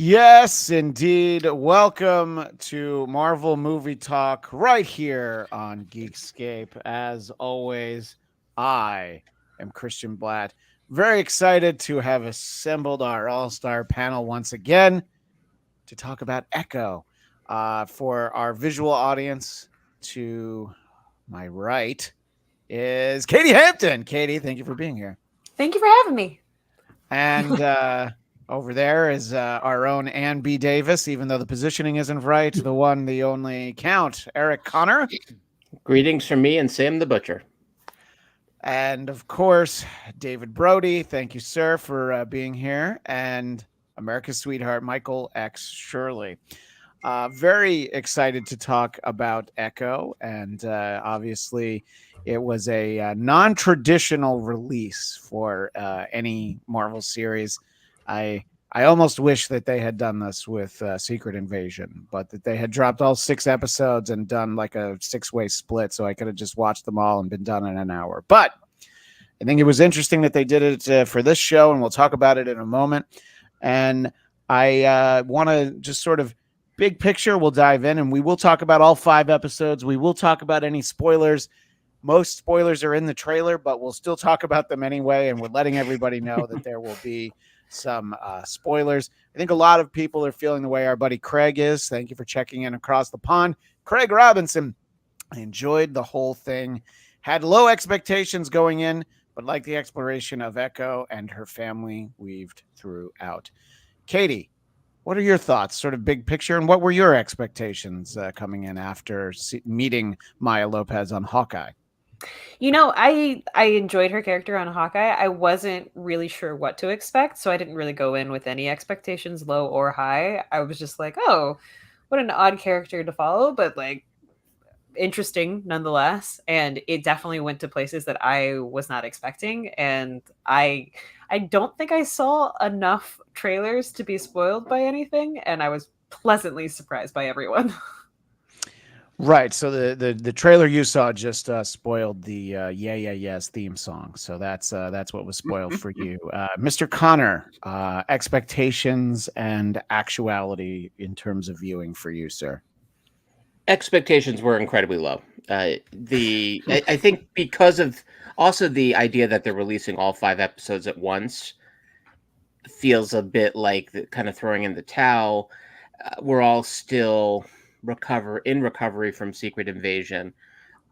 Yes, indeed. Welcome to Marvel Movie Talk right here on Geekscape. As always, I am Christian Blatt. Very excited to have assembled our all star panel once again to talk about Echo. For our visual audience, to my right is Katie Hampton. Katie, thank you for being here. Thank you for having me. And over there is our own Ann B. Davis, even though the positioning isn't right. The one, the only Count, Eric Connor. Greetings from me and Sam the Butcher. And of course, David Brody. Thank you, sir, for being here. And America's sweetheart, Michael X. Shirley. Very excited to talk about Echo. And obviously, it was a non-traditional release for any Marvel series. I almost wish that they had done this with Secret Invasion, but that they had dropped all 6 episodes and done like a 6-way split, so I could have just watched them all and been done in an hour. But I think it was interesting that they did it for this show, and we'll talk about it in a moment. And I want to just sort of big picture, we'll dive in, and we will talk about all 5 episodes. We will talk about any spoilers. Most spoilers are in the trailer, but we'll still talk about them anyway, and we're letting everybody know that there will be some spoilers. I think a lot of people are feeling the way our buddy Craig is. Thank you for checking in across the pond. Craig Robinson. I enjoyed the whole thing. Had low expectations going in, but liked the exploration of Echo and her family weaved throughout. Katie, what are your thoughts, sort of big picture, and what were your expectations coming in after meeting Maya Lopez on Hawkeye? You know, I enjoyed her character on Hawkeye. I wasn't really sure what to expect, so I didn't really go in with any expectations, low or high. I was just like, oh, what an odd character to follow, but like interesting nonetheless. And it definitely went to places that I was not expecting. And I don't think I saw enough trailers to be spoiled by anything, and I was pleasantly surprised by everyone. Right. So the trailer you saw just spoiled the Yeah Yeah Yes theme song. So that's what was spoiled for you, Mr. Connor. Expectations and actuality in terms of viewing for you, sir. Expectations were incredibly low. I think because of also the idea that they're releasing all 5 episodes at once feels a bit like kind of throwing in the towel. We're all still recovery from Secret Invasion.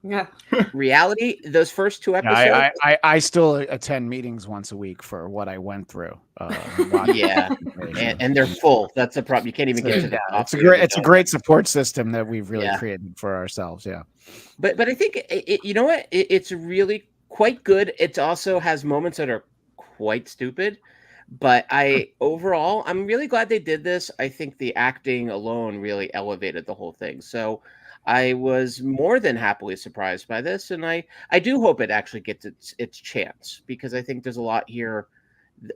Yeah. Reality, those first 2 episodes. I still attend meetings once a week for what I went through. Yeah, and they're full. That's a problem. You can't even get to the it's a great support system that we've really created for ourselves. Yeah, but I think you know what? It's really quite good. It also has moments that are quite stupid. But overall, I'm really glad they did this. I think the acting alone really elevated the whole thing. So I was more than happily surprised by this, and I do hope it actually gets its chance, because I think there's a lot here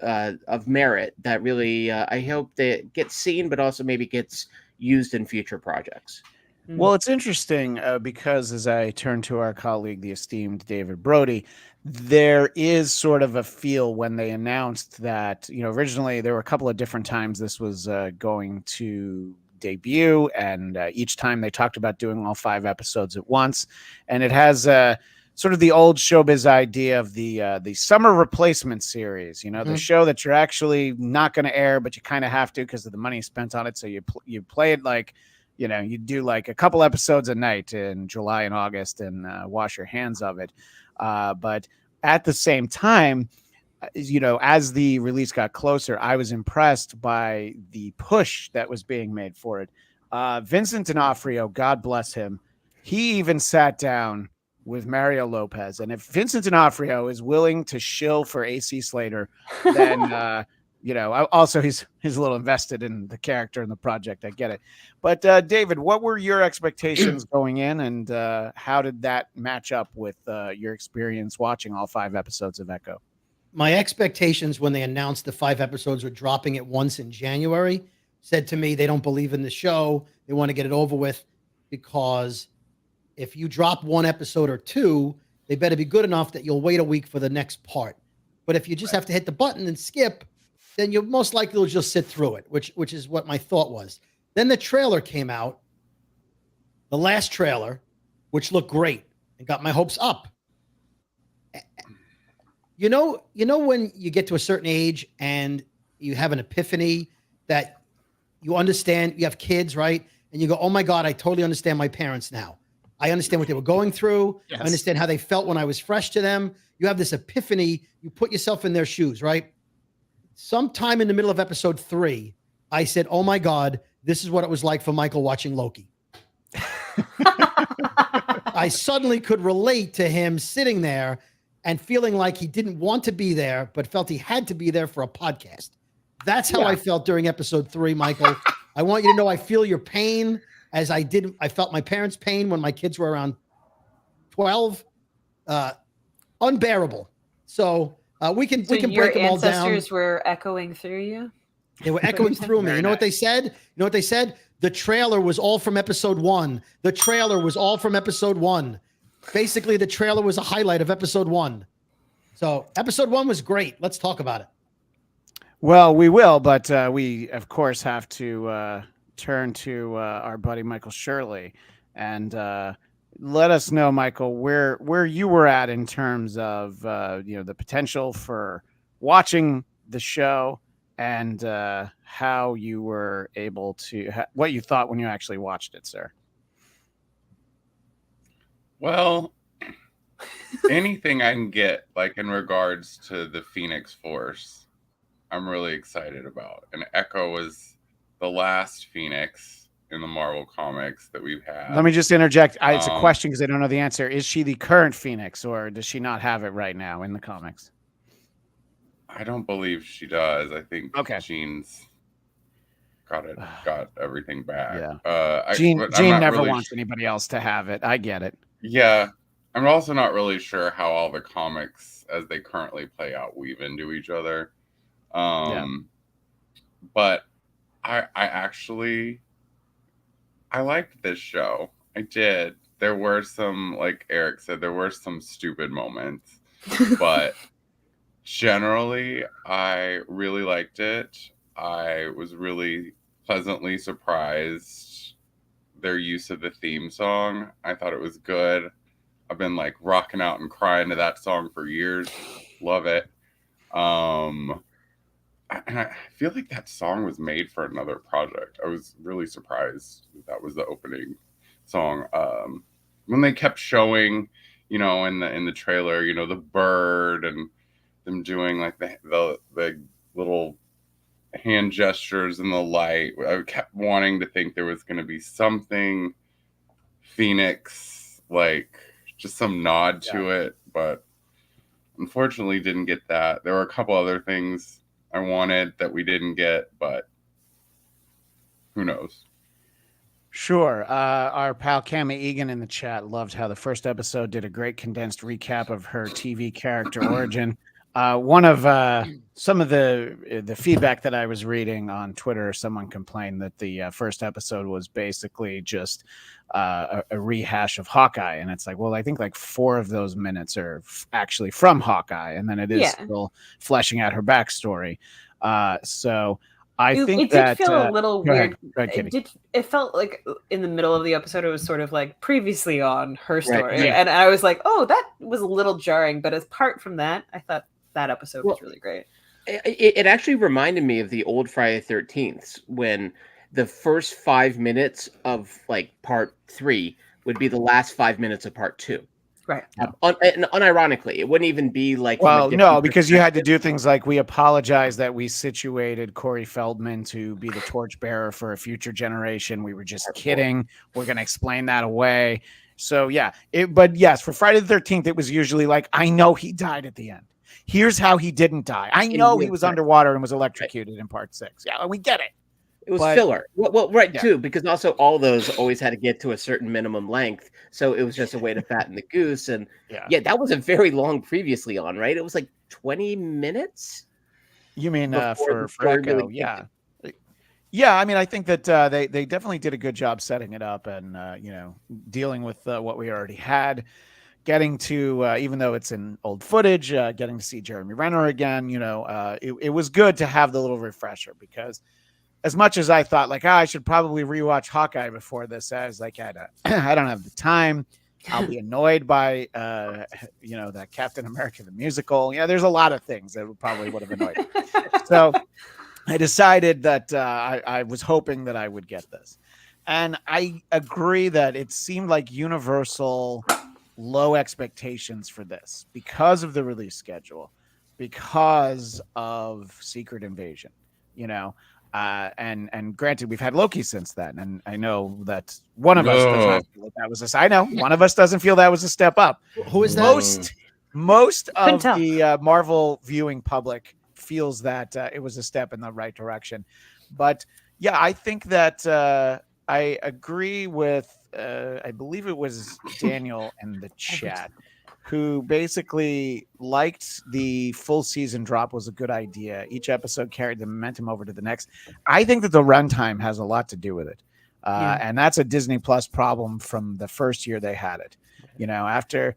of merit that really I hope that gets seen, but also maybe gets used in future projects. Well, it's interesting because as I turn to our colleague, the esteemed David Brody, there is sort of a feel when they announced that, originally there were a couple of different times this was going to debut, and each time they talked about doing all 5 episodes at once. And it has sort of the old showbiz idea of the summer replacement series, the show that you're actually not going to air, but you kind of have to because of the money spent on it. So you play it like, you do like a couple episodes a night in July and August and wash your hands of it. But at the same time, as the release got closer, I was impressed by the push that was being made for it. Vincent D'Onofrio, God bless him, he even sat down with Mario Lopez. And if Vincent D'Onofrio is willing to shill for AC Slater, then also he's a little invested in the character and the project. I get it. But David, what were your expectations going in, and how did that match up with your experience watching all 5 episodes of Echo? My expectations when they announced the 5 episodes were dropping at once in January said to me they don't believe in the show. They want to get it over with, because if you drop 1 episode or 2, they better be good enough that you'll wait a week for the next part. But if you just have to hit the button and skip, then you most likely will just sit through it, which is what my thought was. Then the trailer came out, the last trailer, which looked great and got my hopes up. You know when you get to a certain age and you have an epiphany that you understand, you have kids, right? And you go, oh my God, I totally understand my parents now. I understand what they were going through. Yes. I understand how they felt when I was fresh to them. You have this epiphany. You put yourself in their shoes, right? Sometime in the middle of episode 3, I said, oh my God, this is what it was like for Michael watching Loki. I suddenly could relate to him sitting there and feeling like he didn't want to be there, but felt he had to be there for a podcast. That's how I felt during episode 3, Michael. I want you to know I feel your pain as I felt my parents' pain when my kids were around 12. Unbearable. So we can break them all down. Your ancestors were echoing through you? They were echoing through me. You know what they said? You know what they said? The trailer was all from episode 1. The trailer was all from episode 1. Basically, the trailer was a highlight of episode 1. So episode 1 was great. Let's talk about it. Well, we will, but we, of course, have to turn to our buddy Michael Shirley and let us know, Michael, where you were at in terms of the potential for watching the show and how you were able to what you thought when you actually watched it, sir. Well, anything I can get, like in regards to the Phoenix Force, I'm really excited about. And Echo was the last Phoenix in the Marvel comics that we've had. Let me just interject. It's a question because I don't know the answer. Is she the current Phoenix, or does she not have it right now in the comics? I don't believe she does. I think Jean's got everything back. Yeah. Jean never wants anybody else to have it. I get it. Yeah. I'm also not really sure how all the comics as they currently play out weave into each other. But I actually liked this show. I did. There were some, like Eric said, there were some stupid moments, but generally I really liked it. I was really pleasantly surprised their use of the theme song. I thought it was good. I've been like rocking out and crying to that song for years. Love it. And I feel like that song was made for another project. I was really surprised that was the opening song. When they kept showing, in the trailer, the bird and them doing like the little hand gestures and the light, I kept wanting to think there was going to be something Phoenix, like just some nod to it, but unfortunately didn't get that. There were a couple other things I wanted that we didn't get, but who knows? Sure. Our pal Cami Egan in the chat loved how the first episode did a great condensed recap of her TV character origin. One of some of the feedback that I was reading on Twitter, someone complained that the first episode was basically just a rehash of Hawkeye, and it's like, well, I think like 4 of those minutes are actually from Hawkeye, and then it is still fleshing out her backstory. So I think it that did feel a little weird. Go ahead, It felt like in the middle of the episode, it was sort of like previously on her story, Right, yeah. and I was like, oh, that was a little jarring. But apart from that, I thought that episode was really great. It actually reminded me of the old Friday the 13th when the first 5 minutes of like part 3 would be the last 5 minutes of part 2. Right. And unironically, it wouldn't even be like. Well, no, because you had to do things like we apologize that we situated Corey Feldman to be the torchbearer for a future generation. We were just kidding. We're going to explain that away. So, yeah. But yes, for Friday the 13th, it was usually like, I know he died at the end. Here's how he didn't die. I know he was underwater and was electrocuted in part 6. Yeah, we get it. It was filler. Well, too, because also all those always had to get to a certain minimum length. So it was just a way to fatten the goose. And yeah, that was a very long previously on, right? It was like 20 minutes. You mean for Echo? Really yeah. I mean, I think that they definitely did a good job setting it up and, dealing with what we already had. getting to, even though it's in old footage, getting to see Jeremy Renner again, it was good to have the little refresher, because as much as I thought like, I should probably rewatch Hawkeye before this, I was like, I don't have the time. I'll be annoyed by, that Captain America, the musical. Yeah, there's a lot of things that would have annoyed me. So I decided that I was hoping that I would get this. And I agree that it seemed like Universal low expectations for this because of the release schedule, because of Secret Invasion, and granted, we've had Loki since then, and I know that one of us does not feel like that was I know one of us doesn't feel that was a step up. Who is that? Most of the Marvel viewing public feels that it was a step in the right direction. But yeah, I think that I agree with, I believe it was Daniel in the chat, who basically liked the full season drop was a good idea. Each episode carried the momentum over to the next. I think that the runtime has a lot to do with it. And that's a Disney Plus problem from the first year they had it. After,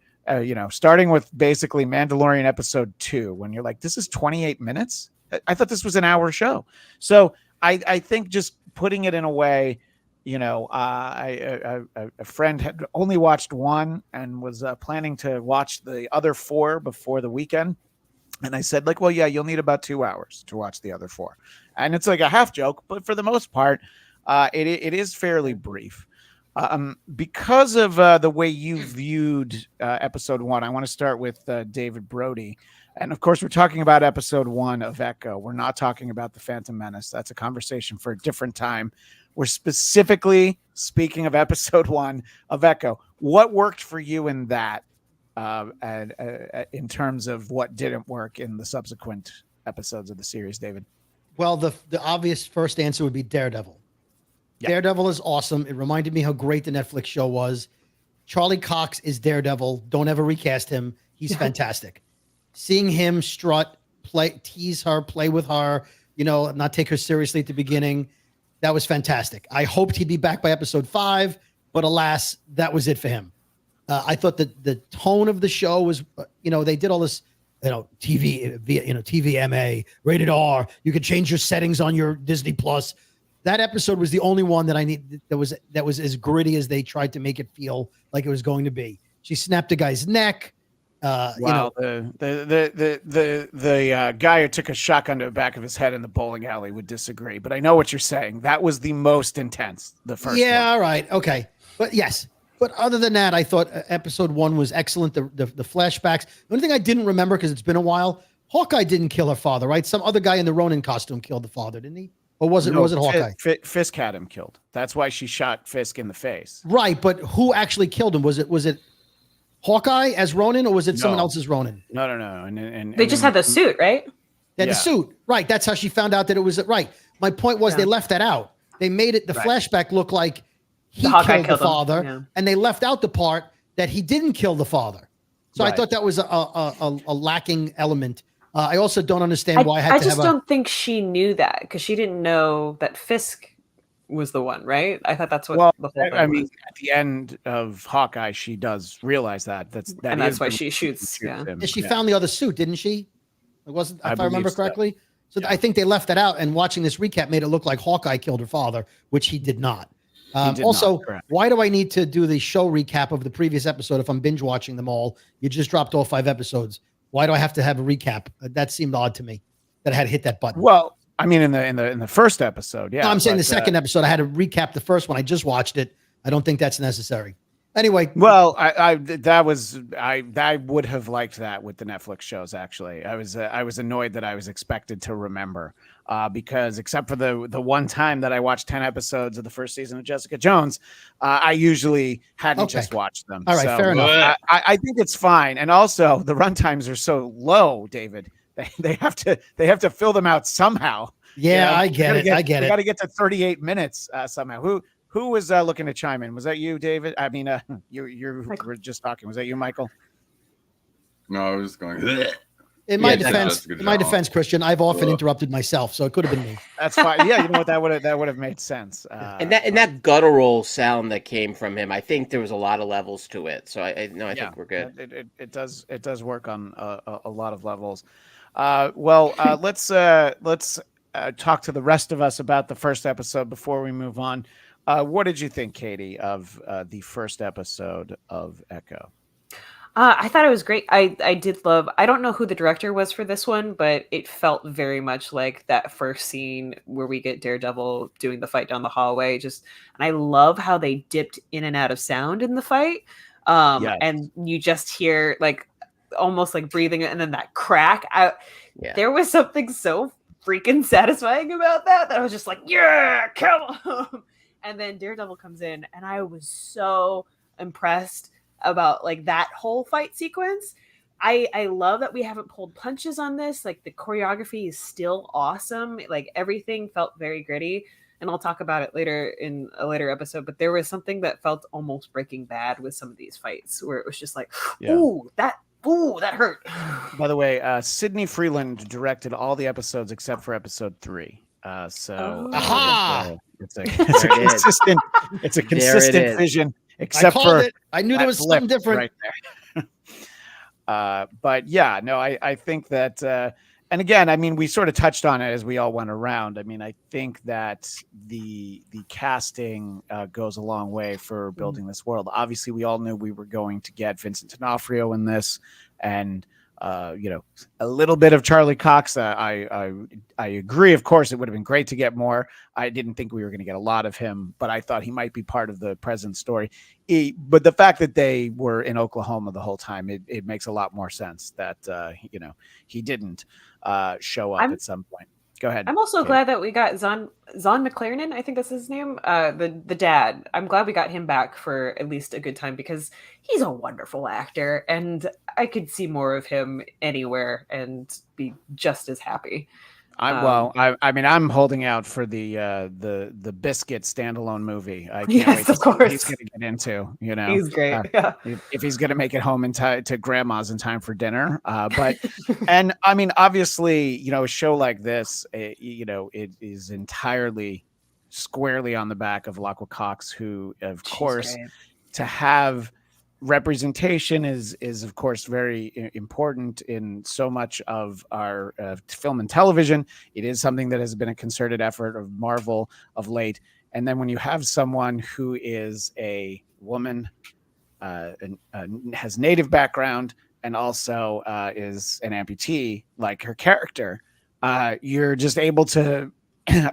starting with basically Mandalorian episode 2, when you're like, this is 28 minutes. I thought this was an hour show. So I think just putting it in a way, a friend had only watched one and was planning to watch the other 4 before the weekend. And I said, like, well, yeah, you'll need about 2 hours to watch the other 4. And it's like a half joke, but for the most part, it is fairly brief. Because of the way you viewed episode 1, I want to start with David Brody. And of course, we're talking about episode 1 of Echo. We're not talking about the Phantom Menace. That's a conversation for a different time. We're specifically speaking of episode 1 of Echo. What worked for you in that, and in terms of what didn't work in the subsequent episodes of the series, David? Well, the obvious first answer would be Daredevil. Yeah. Daredevil is awesome. It reminded me how great the Netflix show was. Charlie Cox is Daredevil. Don't ever recast him. He's fantastic. Seeing him strut, tease her, play with her, not take her seriously at the beginning. That was fantastic. I hoped he'd be back by episode 5, but alas, that was it for him. I thought that the tone of the show was, they did all this, TVMA, rated R. You could change your settings on your Disney Plus. That episode was the only one that I need that was as gritty as they tried to make it feel like it was going to be. She snapped a guy's neck. Wow, the guy who took a shotgun to the back of his head in the bowling alley would disagree, but I know what you're saying. That was the most intense, the first one. All right, okay, but yes. But other than that, I thought episode 1 was excellent. The flashbacks. The only thing I didn't remember, because it's been a while, Hawkeye didn't kill her father, right? Some other guy in the Ronin costume killed the father, didn't he? Or was it Hawkeye? Fisk had him killed. That's why she shot Fisk in the face. Right, but who actually killed him? Was it Hawkeye as Ronin, or was it someone else's Ronin? No. And they just had the suit, right? They had the suit. Right. That's how she found out that it was right. My point was they left that out. They made it flashback look like he killed the father, and they left out the part that he didn't kill the father. So I thought that was a lacking element. I also don't understand why I just don't think she knew that, because she didn't know that Fisk was the one, right? I thought that's what the whole thing was. At the end of Hawkeye, she does realize that. That's why she shoots. Him. She found the other suit, didn't she? It wasn't, if I remember correctly. So I think they left that out, and watching this recap made it look like Hawkeye killed her father, which he did not. Why do I need to do the show recap of the previous episode if I'm binge watching them all? You just dropped all 5 episodes. Why do I have to have a recap? That seemed odd to me, that I had to hit that button. Well, I mean, in the first episode, yeah. No, I'm saying the second episode, I had to recap the first one. I just watched it. I don't think that's necessary. Anyway, well, I would have liked that with the Netflix shows. Actually, I was annoyed that I was expected to remember, because except for the one time that I watched 10 episodes of the first season of Jessica Jones, I usually hadn't just watched them. All right, fair enough. I think it's fine, and also the run times are so low, David. They have to fill them out somehow. Yeah, I get it. We got to get to 38 minutes somehow. Who was looking to chime in? Was that you, David? I mean, you were just talking. Was that you, Michael? No, I was going. Bleh. In my Yeah, Jessica defense, Jessica in my Jones. defense, Christian, I've often Ugh. interrupted myself, so it could have been me. That's fine. Yeah, you know what? That would have made sense. And that guttural sound that came from him, I think there was a lot of levels to it. So I think we're good. It does work on a lot of levels. Let's talk to the rest of us about the first episode before we move on. What did you think, Katie, of the first episode of Echo? I thought it was great. I did love. I don't know who the director was for this one, but it felt very much like that first scene where we get Daredevil doing the fight down the hallway. And I love how they dipped in and out of sound in the fight. Yes. And you just hear like almost like breathing, and then that crack. Yeah. There was something so freaking satisfying about that I was just like, yeah, kill him. And then Daredevil comes in, and I was so impressed about like that whole fight sequence. I love that we haven't pulled punches on this. Like the choreography is still awesome. Like everything felt very gritty. And I'll talk about it later in a later episode, but there was something that felt almost Breaking Bad with some of these fights where it was just like, ooh, that hurt. By the way, Sidney Freeland directed all the episodes except for episode 3. It's a consistent vision, except for it. I knew there was something different right there. But yeah, no, I think that, and again, I mean, we sort of touched on it as we all went around. I mean, I think that the casting goes a long way for building this world. Obviously, we all knew we were going to get Vincent D'Onofrio in this, and a little bit of Charlie Cox. I agree. Of course, it would have been great to get more. I didn't think we were going to get a lot of him, but I thought he might be part of the present story. But the fact that they were in Oklahoma the whole time, it makes a lot more sense that he didn't show up at some point. Go ahead. I'm also glad that we got Zon McLaren. I think that's his name. The dad. I'm glad we got him back for at least a good time because he's a wonderful actor, and I could see more of him anywhere and be just as happy. I'm holding out for the Biscuit standalone movie. I can't yes, wait of course. He's going to get into. He's great. Yeah. If he's going to make it home in time to grandma's in time for dinner. But and I mean, obviously, a show like this, it is entirely squarely on the back of Laqua Cox, who, of course, to have representation is of course very important in so much of our film and television. It is something that has been a concerted effort of Marvel of late. And then when you have someone who is a woman, has native background, and also is an amputee, like her character, you're just able to.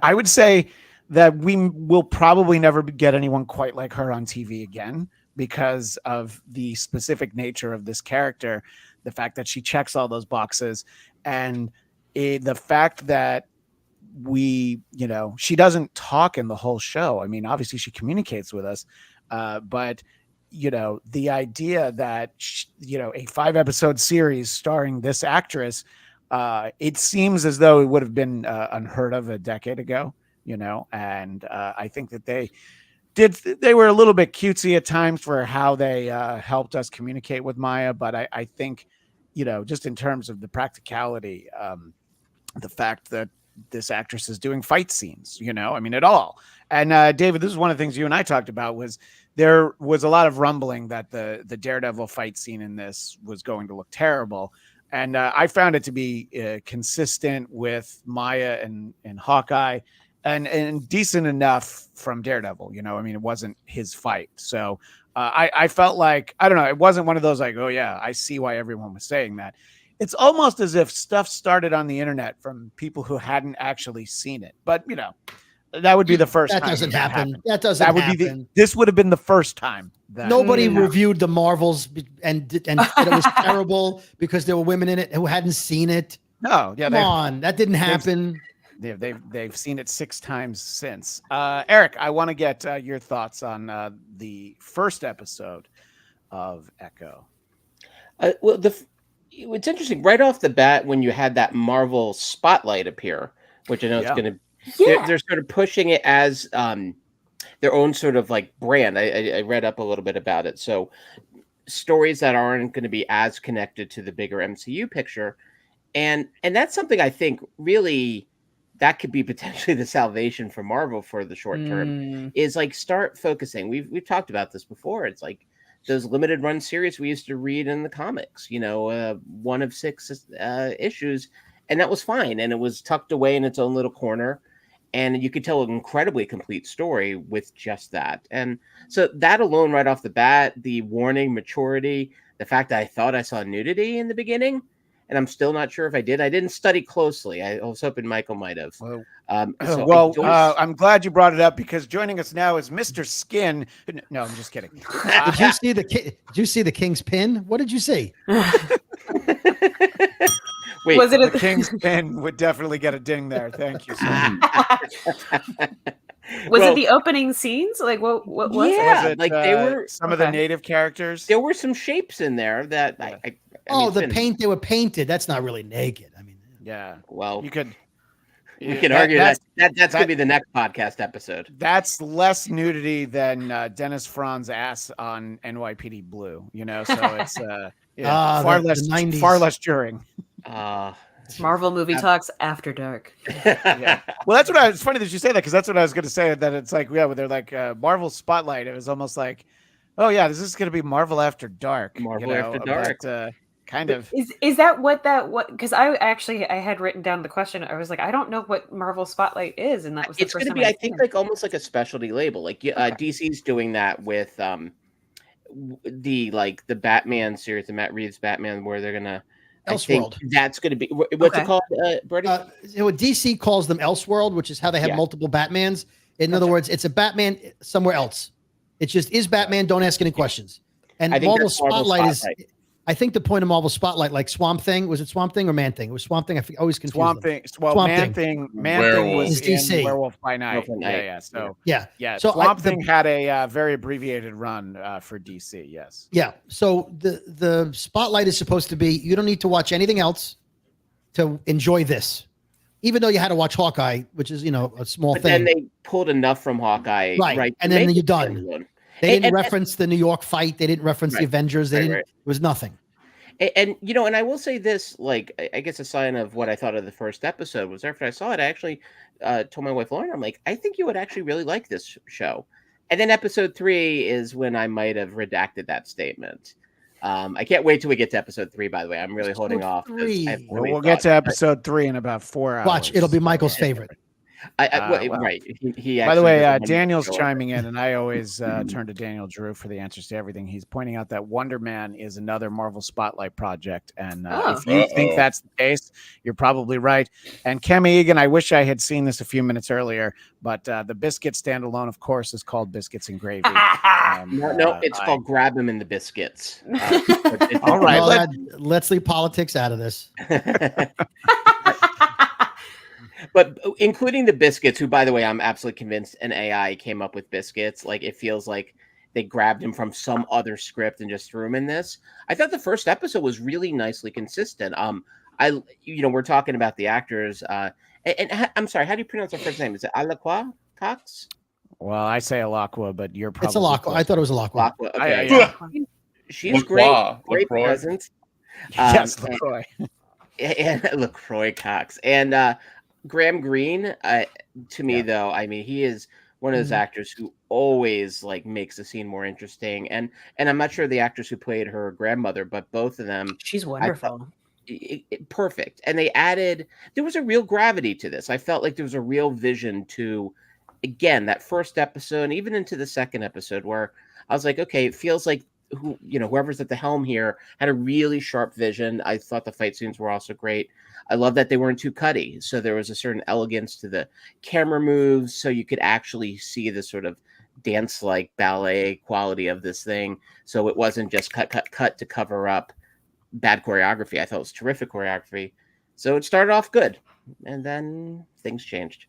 I would say that we will probably never get anyone quite like her on TV again, because of the specific nature of this character, the fact that she checks all those boxes, and the fact that she doesn't talk in the whole show. I mean, obviously she communicates with us, but the idea that a 5-episode series starring this actress, it seems as though it would have been unheard of a decade ago, and I think that they were a little bit cutesy at times for how they helped us communicate with Maya. But I think, just in terms of the practicality, the fact that this actress is doing fight scenes, at all. And David, this is one of the things you and I talked about, was there was a lot of rumbling that the Daredevil fight scene in this was going to look terrible. And I found it to be consistent with Maya and Hawkeye, and decent enough from Daredevil. It wasn't his fight. So I felt like, I don't know, it wasn't one of those like, oh yeah, I see why everyone was saying that. It's almost as if stuff started on the internet from people who hadn't actually seen it. But that would be the first time. That doesn't happen. That doesn't happen. This would have been the first time. Nobody reviewed the Marvels and said it was terrible because there were women in it who hadn't seen it. No, yeah, come on, that didn't happen. They've seen it 6 times since. Eric, I want to get your thoughts on the first episode of Echo. It's interesting right off the bat when you had that Marvel spotlight appear, which I know it's going to. They're sort of pushing it as their own sort of like brand. I read up a little bit about it. So stories that aren't going to be as connected to the bigger MCU picture. and that's something I think really that could be potentially the salvation for Marvel for the short term. Mm. Is like start focusing. We've talked about this before. It's like those limited run series we used to read in the comics. One of 6 issues, and that was fine, and it was tucked away in its own little corner. And you could tell an incredibly complete story with just that. And so that alone, right off the bat, the warning, maturity, the fact that I thought I saw nudity in the beginning, and I'm still not sure if I did. I didn't study closely. I was hoping Michael might have. Well, So I'm glad you brought it up because joining us now is Mr. Skin. No, I'm just kidding. Did you see did you see the King's pin? What did you see? Wait, Was it The King's Pin would definitely get a ding there. Thank you, sir. Was Well, it the opening scenes? Like what was Yeah. Was it, like they were some of the okay. native characters? there were some shapes in there that Yeah. I Oh, mean, it's the been- paint, they were painted. That's not really naked. I mean, Yeah, Well, you could. we can argue that's, that's gonna be the next podcast episode. That's less nudity than Dennis Franz's ass on NYPD Blue. So it's far the less 90s. far less juring. Marvel movie talks after dark? Yeah. Well, that's what it's funny that you say that because that's what I was going to say. That it's like when they're like Marvel Spotlight. It was almost like, oh yeah, this is going to be Marvel After Dark. Marvel After Dark. But, kind of. Is that what because I had written down the question. I was like, I don't know what Marvel Spotlight is, and that was the It's first going to time be, I I'd think, seen it. like almost like a specialty label. Like DC's doing that with the Batman series, the Matt Reeves Batman, where they're gonna. I think Elseworld. that's going to be what's Okay. it called, Brody? DC calls them Elseworld, which is how they have Yeah. multiple Batmans. In other words, it's a Batman somewhere else. It just is Batman. Don't ask any questions. And I think Marvel that's Marvel Spotlight is. Spotlight. I think the point of Marvel Spotlight, like Swamp Thing, was it Swamp Thing or Man Thing? It was Swamp Thing. I always confuse Swamp them. Thing. Well, Swamp Man Thing. Thing was Is in DC. Werewolf by Night. Werewolf by Night. Yeah. So Yeah. So So Swamp Thing had a very abbreviated run for DC. Yes. Yeah. So the Spotlight is supposed to be. You don't need to watch anything else to enjoy this, even though you had to watch Hawkeye, which is a small But thing. then they pulled enough from Hawkeye, Right, to and then make you're it done. standalone. They didn't and- reference the New York fight. They didn't reference the Right. Avengers. They Right, didn't. right. It was nothing. And and I will say this, like I guess a sign of what I thought of the first episode was after I saw it, I actually told my wife Lauren, I'm like, I think you would actually really like this show. And then episode 3 is when I might have redacted that statement. I can't wait till we get to episode 3. By the way, I'm really holding off. 'cause I have three. really We'll get to thought- episode 3 in about 4 hours. Watch, it'll be Michael's favorite. well, right. He By the actually way, did a wonderful Daniel's job. chiming in, and I always turn to Daniel Drew for the answers to everything. He's pointing out that Wonder Man is another Marvel Spotlight project, and if you think that's the case, you're probably right. And Kemi Egan, I wish I had seen this a few minutes earlier, but the biscuit standalone, of course, is called Biscuits and Gravy. No, it's called Grab Him in the Biscuits. All right, Well, let's leave politics out of this. But including the biscuits, who, by the way, I'm absolutely convinced an AI came up with biscuits. Like it feels like they grabbed him from some other script and just threw him in this. I thought the first episode was really nicely consistent. We're talking about the actors. I'm sorry, how do you pronounce her first name? Is it Alaqua Cox? Well, I say Alaqua, but you're probably It's a lock. I thought it was a lock. Alaqua. Okay. Yeah. She's great. LaCroix. Great LaCroix. presence. Yes, and- LaCroix. and LaCroix Cox and Graham Greene. To me, though, I mean, he is one of those actors who always like makes the scene more interesting. And I'm not sure the actress who played her grandmother, but both of them She's wonderful. perfect. And there was a real gravity to this. I felt like there was a real vision to, again, that first episode, and even into the second episode, where I was like, okay, it feels like whoever's at the helm here had a really sharp vision. I thought the fight scenes were also great. I love that they weren't too cutty. So there was a certain elegance to the camera moves. So you could actually see the sort of dance-like ballet quality of this thing. So it wasn't just cut to cover up bad choreography. I thought it was terrific choreography. So it started off good. And then things changed.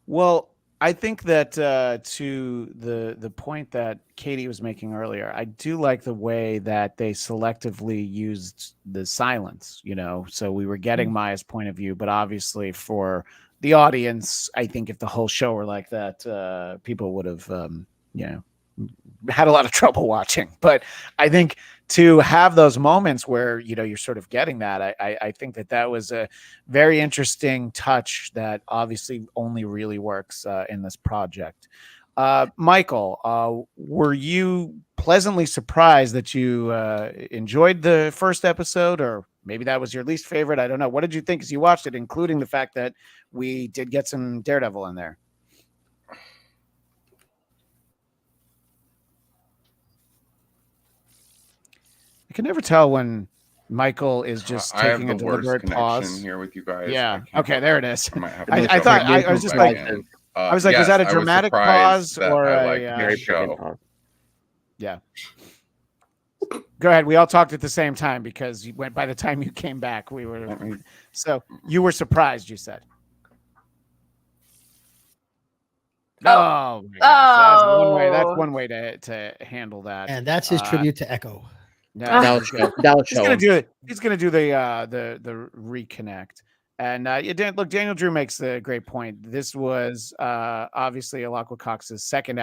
Well, I think that to the point that Katie was making earlier, I do like the way that they selectively used the silence, so we were getting Maya's point of view, but obviously for the audience, I think if the whole show were like that, people would have, had a lot of trouble watching. But I think to have those moments where you're sort of getting that. I think that was a very interesting touch that obviously only really works in this project. Michael, were you pleasantly surprised that you enjoyed the first episode, or maybe that was your least favorite? I don't know. What did you think as you watched it, including the fact that we did get some Daredevil in there? I can never tell when Michael is just I have taking a the worst deliberate connection pause. here with you guys. Yeah. I can't Okay, help there it. it is. I might have I to thought jump I was just back like, in. I was like, was Yes, that a I was dramatic surprised pause that or I a, liked Very this pregnant show. pause. yeah? Go ahead. We all talked at the same time because you went. By the time you came back, we were. Let me- So you were surprised. You said. Oh. Oh, my gosh. That's one way. That's Oh. one way to handle that. And that's his tribute to Echo. No, That'll he's show. gonna, That'll he's show gonna him. do it. He's gonna do the reconnect. And look, Daniel Drew makes the great point. This was obviously Alaqua Cox's second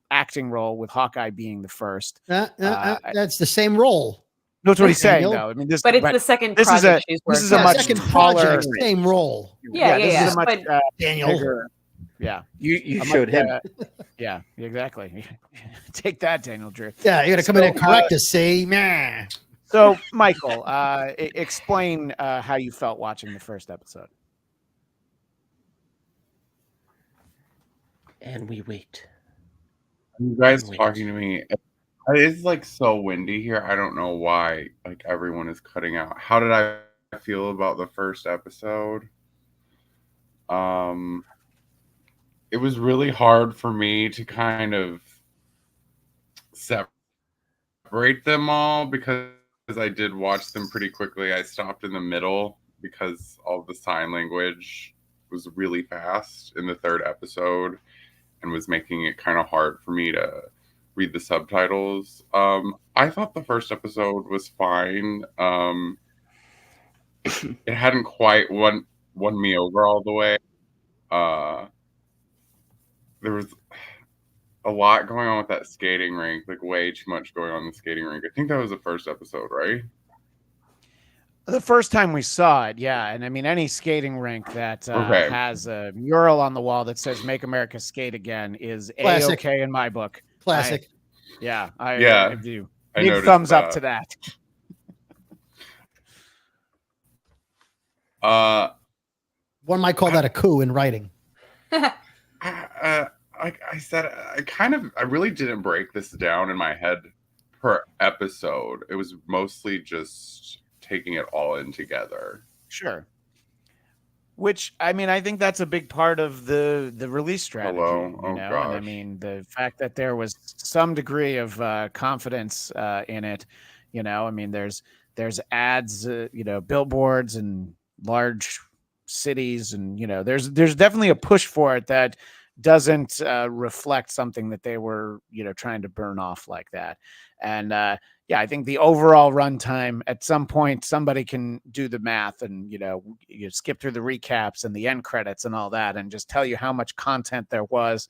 acting role, with Hawkeye being the first. That's the same role. That's what he's saying, Daniel. though. I mean, this, But it's the second this is project a she's this is working a on. much second taller, project, same role. Yeah, this yeah, is a much but Daniel. bigger. Yeah, You a showed much, him. yeah, exactly. Take that, Daniel Drew. Yeah, you got to come in and So, correct us. Say, meh. So, Michael, explain how you felt watching the first episode. And we wait. You guys Wait. talking to me. It's like so windy here. I don't know why. Like everyone is cutting out. How did I feel about the first episode? It was really hard for me to kind of separate them all because I did watch them pretty quickly. I stopped in the middle because all the sign language was really fast in the third episode and was making it kind of hard for me to read the subtitles. I thought the first episode was fine. It hadn't quite won me over all the way. There was a lot going on with that skating rink, like way too much going on in the skating rink. I think that was the first episode, right? The first time we saw it, yeah. And I mean, any skating rink that Okay. has a mural on the wall that says "Make America Skate Again" is Classic. A-okay in my book. Classic. I do. I Big noticed thumbs up that. to that. One might call that a coup in writing. Like I said, I really didn't break this down in my head per episode. It was mostly just taking it all in together. Sure. Which, I mean, I think that's a big part of the release strategy. Hello? Oh, And I gosh. mean, the fact that there was some degree of confidence in it. I mean, there's ads, billboards and large cities, and there's definitely a push for it that doesn't reflect something that they were trying to burn off like that. And I think the overall runtime, at some point somebody can do the math and you skip through the recaps and the end credits and all that and just tell you how much content there was.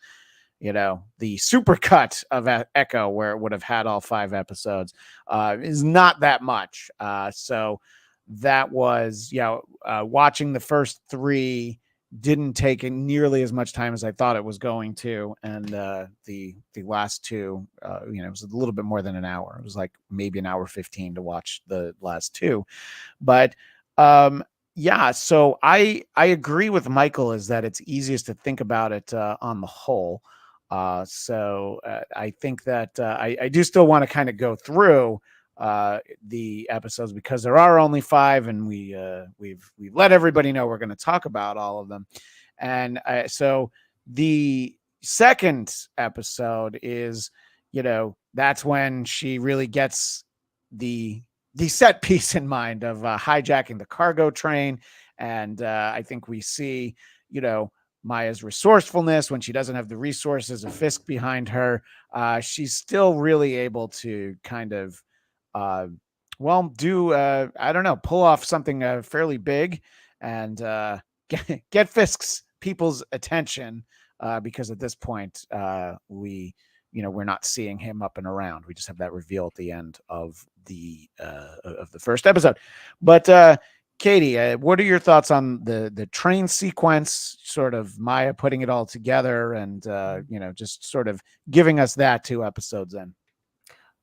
The supercut of Echo, where it would have had all 5 episodes, is not that much. So that was, watching the first 3 didn't take nearly as much time as I thought it was going to. And the last 2, it was a little bit more than an hour. It was like maybe an hour 15 to watch the last 2. But so I agree with Michael, is that it's easiest to think about it on the whole. So I think that I do still want to kind of go through the episodes, because there are only 5, and we've let everybody know we're going to talk about all of them. And so the second episode is, that's when she really gets the set piece in mind of hijacking the cargo train. And I think we see, Maya's resourcefulness when she doesn't have the resources of Fisk behind her. She's still really able to kind of pull off something fairly big and get Fisk's people's attention, because at this point we we're not seeing him up and around. We just have that reveal at the end of the first episode. But Katie, what are your thoughts on the train sequence, sort of Maya putting it all together and just sort of giving us that 2 episodes in?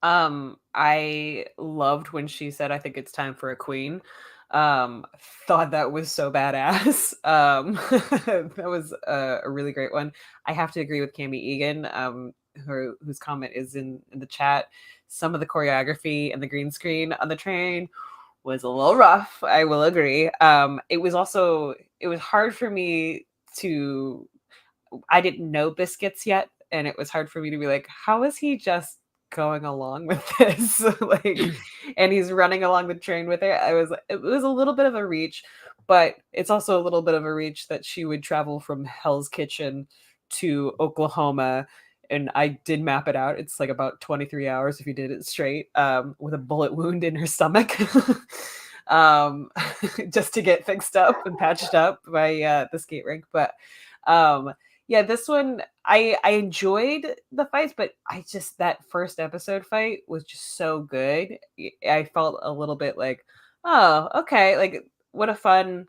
I loved when she said, "I think it's time for a queen." Thought that was so badass. That was a really great one. I have to agree with Cami Egan, whose comment is in the chat. Some of the choreography and the green screen on the train was a little rough. I will agree. It was hard for me to. I didn't know Biscuits yet, and it was hard for me to be like, how is he just going along with this? Like, and he's running along the train with it. It was a little bit of a reach, but it's also a little bit of a reach that she would travel from Hell's Kitchen to Oklahoma. And I did map it out. It's like about 23 hours if you did it straight, with a bullet wound in her stomach, just to get fixed up and patched up by the skate rink. But yeah, this one I enjoyed the fights, but that first episode fight was just so good. I felt a little bit like, oh, okay, like what a fun,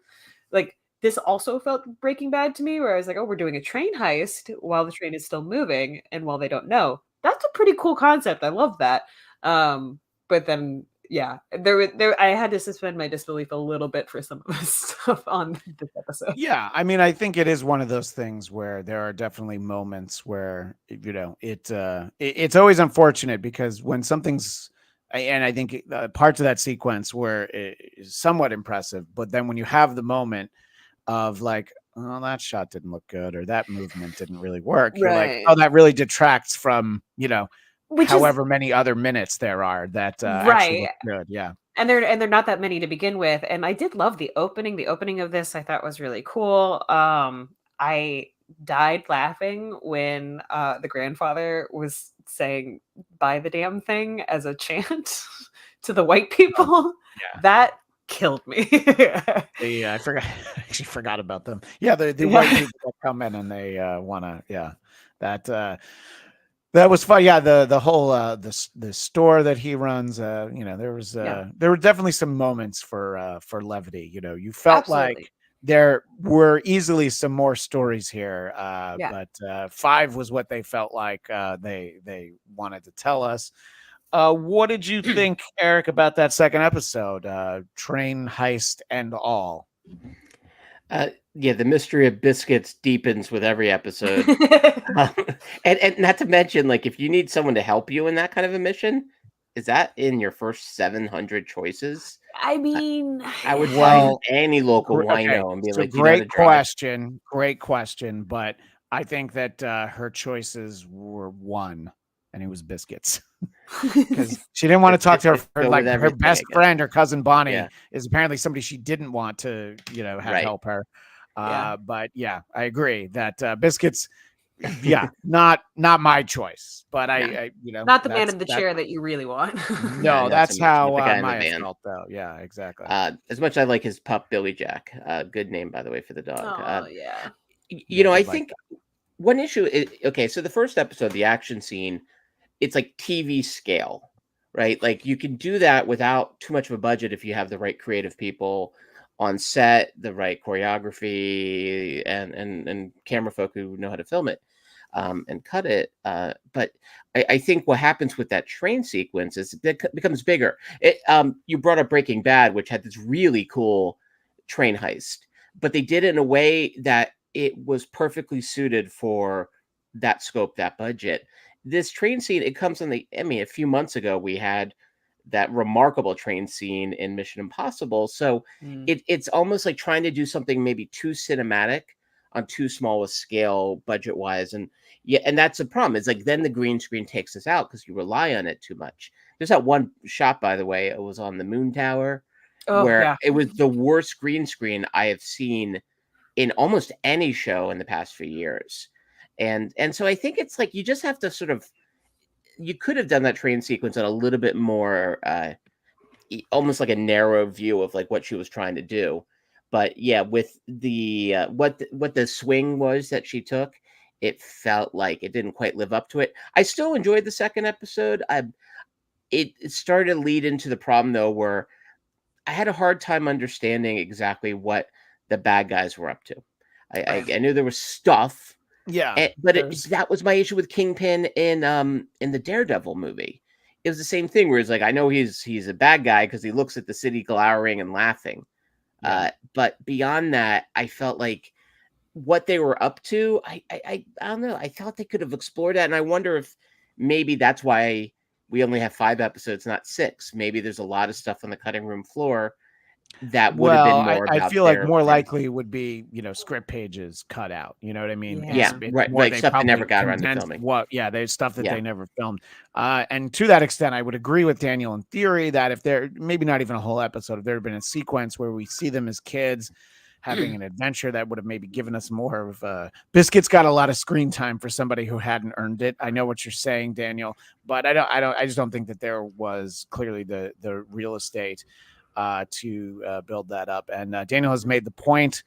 like this also felt Breaking Bad to me, where I was like, oh, we're doing a train heist while the train is still moving and while they don't know. That's a pretty cool concept. I love that. But then yeah, I had to suspend my disbelief a little bit for some of the stuff on this episode. Yeah, I mean, I think it is one of those things where there are definitely moments where it's always unfortunate because when something's, and I think parts of that sequence were is somewhat impressive, but then when you have the moment of like, oh, that shot didn't look good or that movement didn't really work, you're like, Right. oh, that really detracts from Which is however many other minutes there are that actually right. look good. Yeah. And they're not that many to begin with. And I did love the opening. The opening of this I thought was really cool. I died laughing when the grandfather was saying "buy the damn thing" as a chant to the white people. yeah. That killed me. I forgot. I actually forgot about them. Yeah, the white people that come in and they wanna. Yeah, that was fun. Yeah, the whole the store that he runs. There were definitely some moments for levity. You felt Absolutely. like there were easily some more stories here. Yeah. But 5 was what they felt like they wanted to tell us. What did you think, Eric, about that second episode? Train heist and all. Yeah, the mystery of Biscuits deepens with every episode. And not to mention, like, if you need someone to help you in that kind of a mission, is that in your first 700 choices? I mean, I would Well, find any local Okay, wino and be so like, "Do you know how to drive?" great question, but I think that her choices were one, and it was Biscuits. Because she didn't want to talk to Biscuits her go like with her everything, I best guess. friend, her cousin Bonnie, Yeah. is apparently somebody she didn't want to, have Right. help her. Yeah. But yeah, I agree that Biscuits, yeah, not my choice. But I not the man that's in the that. chair that you really want. No, not that's so much. how Get the guy in the Maya van. felt, though. Yeah, exactly. As much as I like his pup, Billy Jack. Good name, by the way, for the dog. Oh yeah. Yeah, I did like think one issue is, okay, so the first episode, the action scene, it's like TV scale, right? Like you can do that without too much of a budget if you have the right creative people on set, the right choreography, and camera folk who know how to film it and cut it. But I think what happens with that train sequence is it becomes bigger. You brought up Breaking Bad, which had this really cool train heist, but they did it in a way that it was perfectly suited for that scope, that budget. This train scene, it comes on a few months ago, we had that remarkable train scene in Mission Impossible. So it's almost like trying to do something maybe too cinematic on too small a scale budget wise. And yeah, and that's the problem. It's like then the green screen takes us out because you rely on it too much. There's that one shot, by the way, it was on the moon tower Oh where yeah. it was the worst green screen I have seen in almost any show in the past few years. And so I think it's like you just have to sort of, you could have done that train sequence in a little bit more almost like a narrow view of like what she was trying to do. But yeah, with the what the swing was that she took, it felt like it didn't quite live up to it. I still enjoyed the second episode. It started to lead into the problem though, where I had a hard time understanding exactly what the bad guys were up to. I knew there was stuff, Yeah, but there's- that was my issue with Kingpin in the Daredevil movie. It was the same thing where it's like, I know he's a bad guy because he looks at the city glowering and laughing. Yeah. But beyond that, I felt like what they were up to, I don't know. I thought they could have explored that, and I wonder if maybe that's why we only have 5 episodes, not 6. Maybe there's a lot of stuff on the cutting room floor that would have well, been more I about feel like their more thing. likely would be, script pages cut out. You know what I mean? Yeah. Yeah, It's right, more like they stuff they never probably got around to condensed filming. there's stuff that Yeah. they never filmed. And to that extent, I would agree with Daniel in theory that if there, maybe not even a whole episode, if there had been a sequence where we see them as kids having an adventure, that would have maybe given us more of Biscuit's got a lot of screen time for somebody who hadn't earned it. I know what you're saying, Daniel, but I just don't think that there was clearly the real estate to build that up. And Daniel has made the point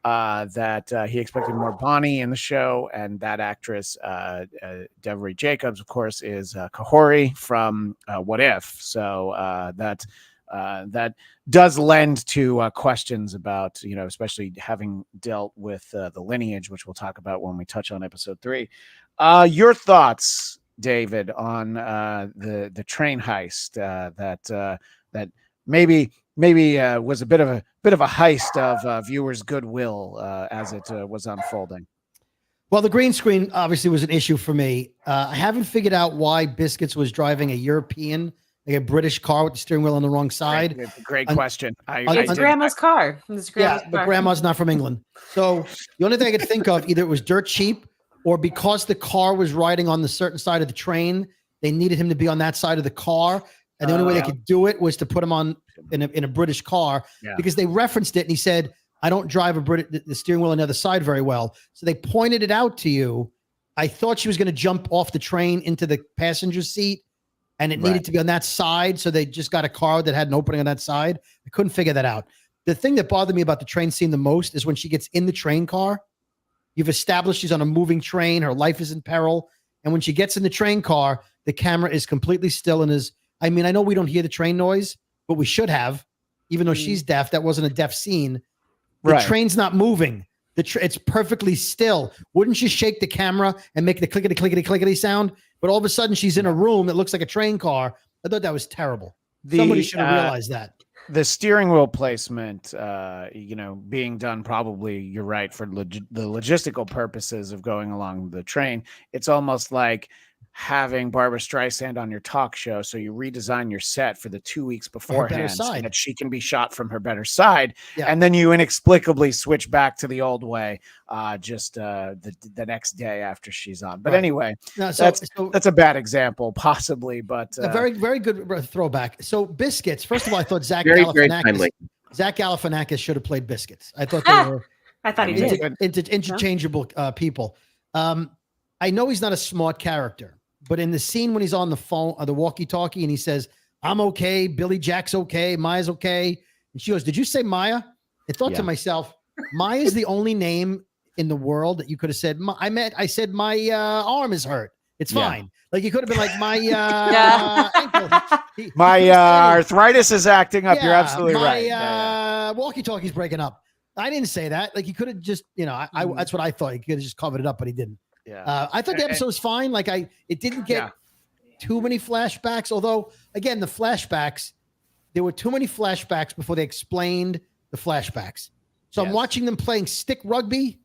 that he expected more Bonnie in the show, and that actress, Devery Jacobs, of course, is Kahori from What If. So that does lend to questions about, especially having dealt with the lineage, which we'll talk about when we touch on episode 3. Your thoughts, David, on the train heist that maybe was a bit of a heist of viewers' goodwill as it was unfolding. Well, the green screen obviously was an issue for me. I haven't figured out why Biscuits was driving a European, like a British car with the steering wheel on the wrong side. Great Un- question. It's grandma's car. It's grandma's Yeah, but car. grandma's not from England. So the only thing I could think of, either it was dirt cheap, or because the car was riding on the certain side of the train, they needed him to be on that side of the car. And the only way they could do it was to put him on in a British car, because they referenced it and he said, I don't drive the steering wheel on the other side very well. So they pointed it out to you. I thought she was going to jump off the train into the passenger seat, and it needed to be on that side. So they just got a car that had an opening on that side. I couldn't figure that out. The thing that bothered me about the train scene the most is when she gets in the train car. You've established she's on a moving train. Her life is in peril. And when she gets in the train car, the camera is completely still and I know we don't hear the train noise, but we should have, even though she's deaf. That wasn't a deaf scene. The train's not moving. It's perfectly still. Wouldn't you shake the camera and make the clickety, clickety, clickety sound? But all of a sudden she's in a room that looks like a train car. I thought that was terrible. Somebody should have realized that. The steering wheel placement, being done, probably, you're right, for the logistical purposes of going along the train. It's almost like having Barbara Streisand on your talk show, so you redesign your set for the 2 weeks beforehand so that she can be shot from her better side, and then you inexplicably switch back to the old way just the next day after she's on. But anyway, that's a bad example, possibly, but a very, very good throwback. So Biscuits, first of all, I thought Zach Very Galifianakis should have played Biscuits. I thought they were I thought he did. interchangeable people. I know he's not a smart character, but in the scene when he's on the phone, the walkie-talkie, and he says, I'm okay, Billy Jack's okay, Maya's okay. And she goes, did you say Maya? I thought to myself, Maya is the only name in the world that you could have said. I said my arm is hurt. It's fine. Like you could have been like my ankle. My arthritis is acting up. You're absolutely right. My walkie-talkie's breaking up. I didn't say that. Like he could have just, that's what I thought. He could have just covered it up, but he didn't. Yeah. I thought the episode was fine. Like it didn't get too many flashbacks. Although again, the flashbacks, there were too many flashbacks before they explained the flashbacks. So I'm watching them playing stick rugby,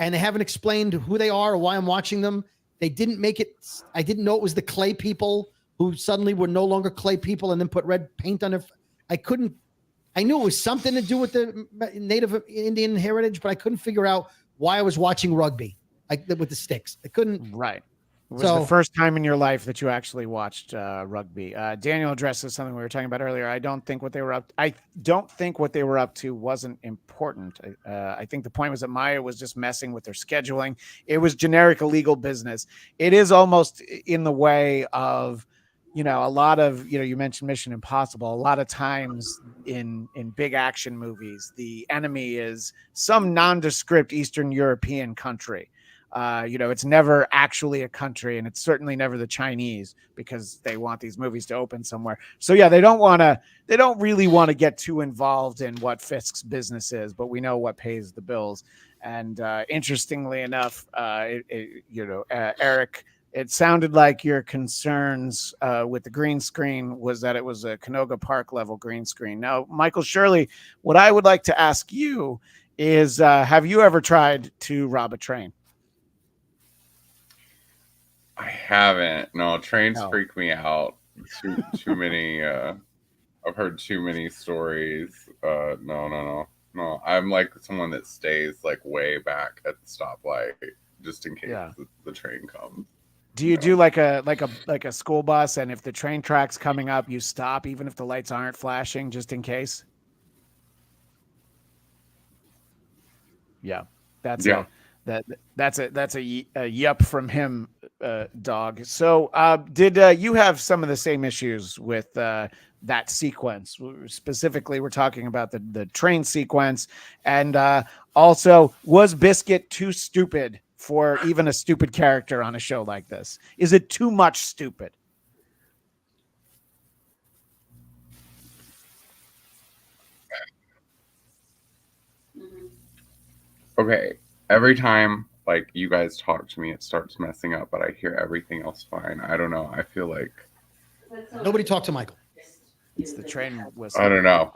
and they haven't explained who they are or why I'm watching them. They didn't make it. I didn't know it was the clay people who suddenly were no longer clay people and then put red paint on their. I knew it was something to do with the Native Indian heritage, but I couldn't figure out why I was watching rugby with the sticks. I couldn't. Right. It was the first time in your life that you actually watched rugby. Daniel addresses something we were talking about earlier. I don't think what they were up to wasn't important. I think the point was that Maya was just messing with their scheduling. It was generic illegal business. It is almost in the way of, a lot of, you mentioned Mission Impossible. A lot of times in big action movies, the enemy is some nondescript Eastern European country. It's never actually a country, and it's certainly never the Chinese because they want these movies to open somewhere. So yeah, they don't really want to get too involved in what Fisk's business is, but we know what pays the bills. And interestingly enough, Eric, it sounded like your concerns with the green screen was that it was a Canoga Park level green screen. Now, Michael Shirley, what I would like to ask you is, have you ever tried to rob a train? I haven't. No, trains No. freak me out. Too many. I've heard too many stories. No. I'm like someone that stays like way back at the stoplight just in case the train comes. Do you do like a school bus, and if the train track's coming up, you stop even if the lights aren't flashing, just in case? Yeah, that's a yup from him, dog. So, did you have some of the same issues with that sequence? Specifically, we're talking about the train sequence, and also, was Biscuit too stupid for even a stupid character on a show like this? Is it too much stupid? Okay, every time like you guys talk to me, it starts messing up, but I hear everything else fine. I don't know. I feel like Nobody talked to Michael. It's the train whistle. I don't know.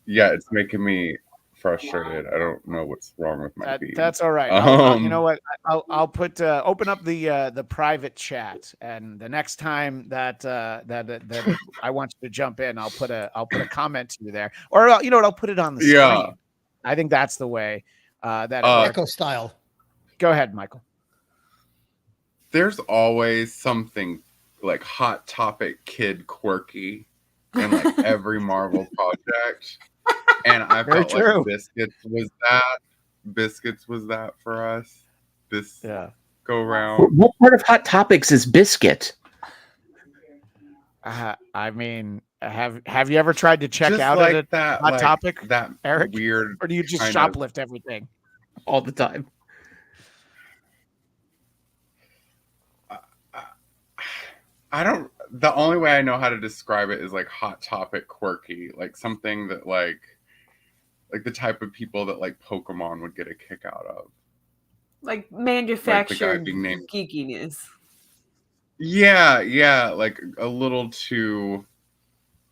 Yeah, it's making me frustrated. I don't know what's wrong with my feed. That's all right. You know what? I'll put open up the private chat, and the next time that I want you to jump in, I'll put a comment to you there, or I'll put it on the screen. I think that's the way that Echo style. Go ahead, Michael. There's always something like Hot Topic kid quirky in like every Marvel project. And I felt like Biscuits was that for us this go round. What part of Hot Topics is Biscuit? I mean, have you ever tried to check Just out like at that Hot Topic, that Eric? weird, or do you just shoplift everything all the time? I don't. The only way I know how to describe it is like Hot Topic quirky, like something that like the type of people that like Pokemon would get a kick out of, like manufactured being named geekiness. Yeah, like a little too,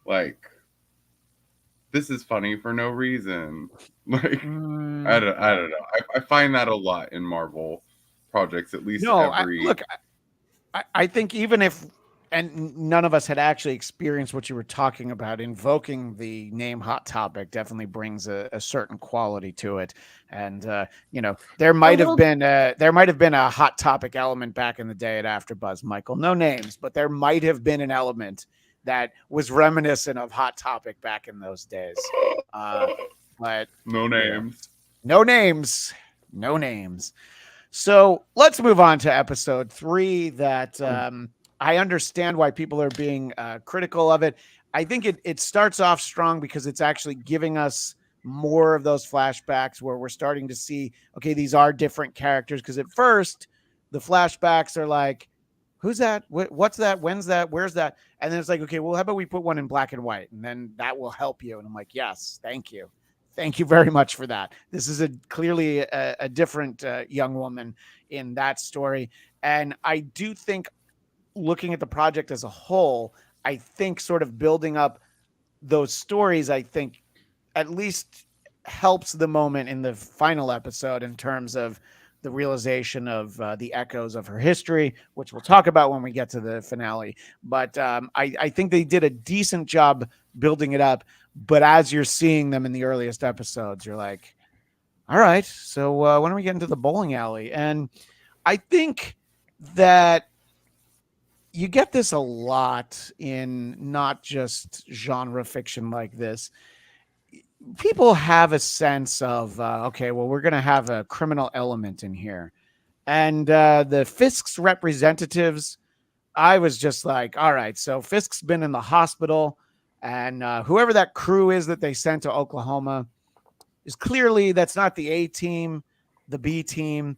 like, this is funny for no reason. Like, I don't know. I find that a lot in Marvel projects, at least I think even if, and none of us had actually experienced what you were talking about, invoking the name Hot Topic definitely brings a certain quality to it. And, there might have been a Hot Topic element back in the day at AfterBuzz, Michael. No names, but there might have been an element that was reminiscent of Hot Topic back in those days. But no names. No names. So let's move on to episode 3 that I understand why people are being critical of it. I think it starts off strong because it's actually giving us more of those flashbacks where we're starting to see, okay, these are different characters. Because at first, the flashbacks are like, who's that? What's that? When's that? Where's that? And then it's like, okay, well, how about we put one in black and white? And then that will help you. And I'm like, yes, thank you. Thank you very much for that. This is clearly a different young woman in that story. And I do think, looking at the project as a whole, I think sort of building up those stories, I think at least helps the moment in the final episode in terms of the realization of the echoes of her history, which we'll talk about when we get to the finale. But I think they did a decent job building it up. But as you're seeing them in the earliest episodes, you're like, all right, so when are we getting to the bowling alley? And I think that you get this a lot in not just genre fiction like this. People have a sense of, okay, well, we're going to have a criminal element in here. And the Fisk's representatives, I was just like, all right, so Fisk's been in the hospital, and whoever that crew is that they sent to Oklahoma is clearly, that's not the A team, the B team.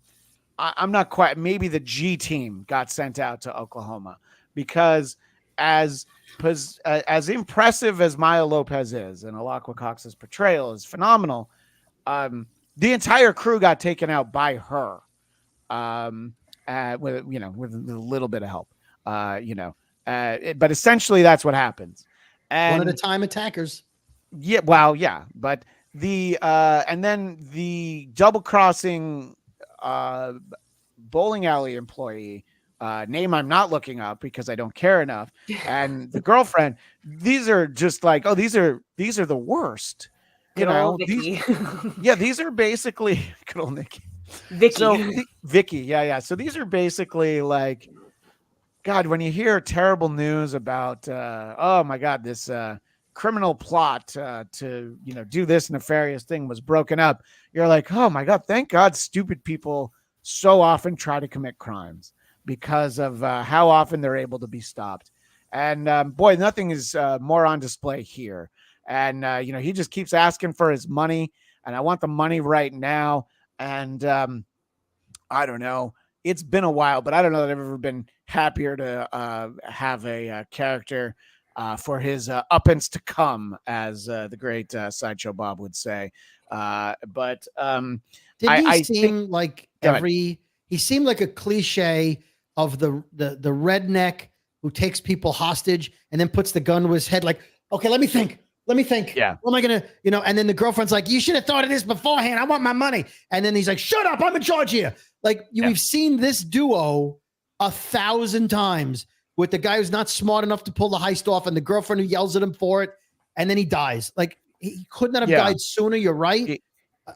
I'm not quite. Maybe the G team got sent out to Oklahoma because as impressive as Maya Lopez is, and Alaqua Cox's portrayal is phenomenal, the entire crew got taken out by her, with a little bit of help, but essentially that's what happens. And One at a time attackers. yeah, well, yeah, but and then the double crossing bowling alley employee, name I'm not looking up because I don't care enough, and the girlfriend, these are just like, oh, these are the worst. Good old These, Vicky. these are basically good old Nikki. Vicky. So Vicky, yeah. So these are basically like, God, when you hear terrible news about, oh my God, this criminal plot to do this nefarious thing was broken up, you're like, oh my God, thank God, stupid people so often try to commit crimes because of how often they're able to be stopped. And boy, nothing is more on display here. And he just keeps asking for his money, and I want the money right now. And I don't know. It's been a while, but I don't know that I've ever been happier to have a character for his uppance to come, as the great Sideshow Bob would say. But Did I he seem like Go ahead. he seemed like a cliche of the redneck who takes people hostage and then puts the gun to his head like, okay, let me think. Yeah. What am I going to, and then the girlfriend's like, you should have thought of this beforehand. I want my money. And then he's like, shut up. I'm in charge here. Like we've seen this duo 1,000 times with the guy who's not smart enough to pull the heist off and the girlfriend who yells at him for it. And then he dies. Like he could not have died sooner. You're right.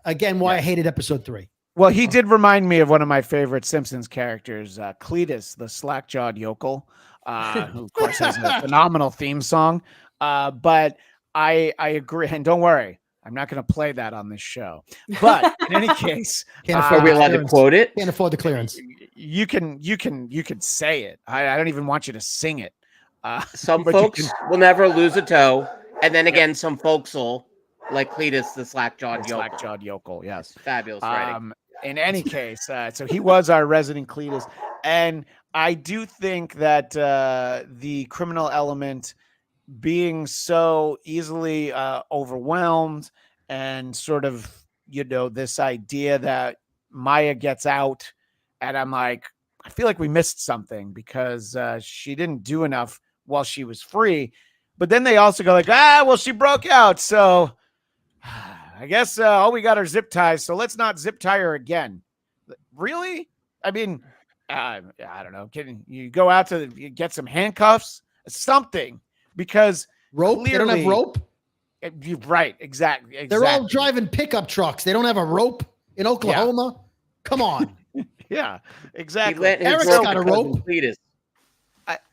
Again, why I hated episode 3. Well, he did remind me of one of my favorite Simpsons characters, Cletus, the slack-jawed yokel, who of course has a phenomenal theme song. But I agree, and don't worry, I'm not going to play that on this show. But in any case, Are we allowed to quote it? Can't afford the clearance. You can say it. I don't even want you to sing it. Some but you folks will never lose a toe, and then again, some folks will, like Cletus, the slack-jawed yokel. Slack-jawed yokel, yes. Fabulous writing. In any case, so he was our resident Cletus, and I do think that the criminal element being so easily overwhelmed, and sort of this idea that Maya gets out, and I'm like, I feel like we missed something because she didn't do enough while she was free. But then they also go like, well, she broke out, so I guess all we got are zip ties, so let's not zip tie her again. Really? I mean, I don't know. Can you go out to get some handcuffs, something? Because rope. They don't have rope. Right. Exactly. They're all driving pickup trucks. They don't have a rope in Oklahoma. Yeah. Come on. Yeah, exactly. Eric's got a rope.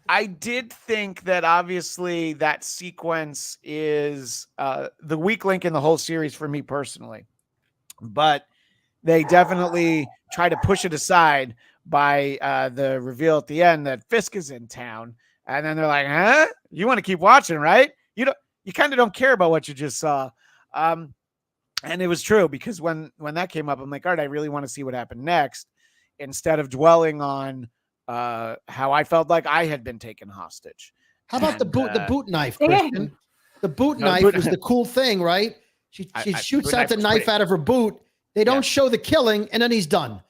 I did think that obviously that sequence is the weak link in the whole series for me personally, but they definitely try to push it aside by the reveal at the end that Fisk is in town. And then they're like, huh? You want to keep watching, right? You kind of don't care about what you just saw. And it was true, because when that came up, I'm like, all right, I really want to see what happened next, instead of dwelling on how I felt like I had been taken hostage. How about the boot knife, Christian? The boot knife was the cool thing, right? She shoots out the knife out of her boot. They don't show the killing, and then he's done.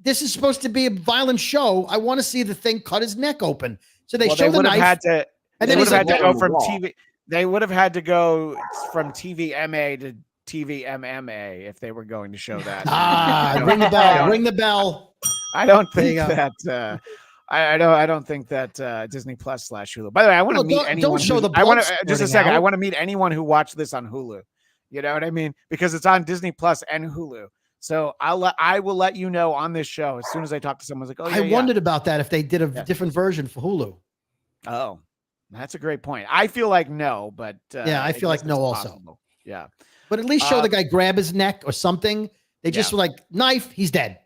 This is supposed to be a violent show. I want to see the thing cut his neck open. So they show the knife. And then he's had to go from TV. They would have had to go from TVMA to TVMMA if they were going to show that. Ring the bell. Ring the bell. I don't think that. I don't think that Disney Plus / Hulu. By the way, I want to meet anyone. Don't show the. I want to just a second. I want to meet anyone who watched this on Hulu. You know what I mean? Because it's on Disney Plus and Hulu. So I will let you know on this show as soon as I talk to someone. Like, oh, I wondered about that, if they did a different version for Hulu. Oh, that's a great point. I feel like no, but I feel like no also. Possible. Yeah, but at least show the guy grab his neck or something. They just were like, knife, he's dead.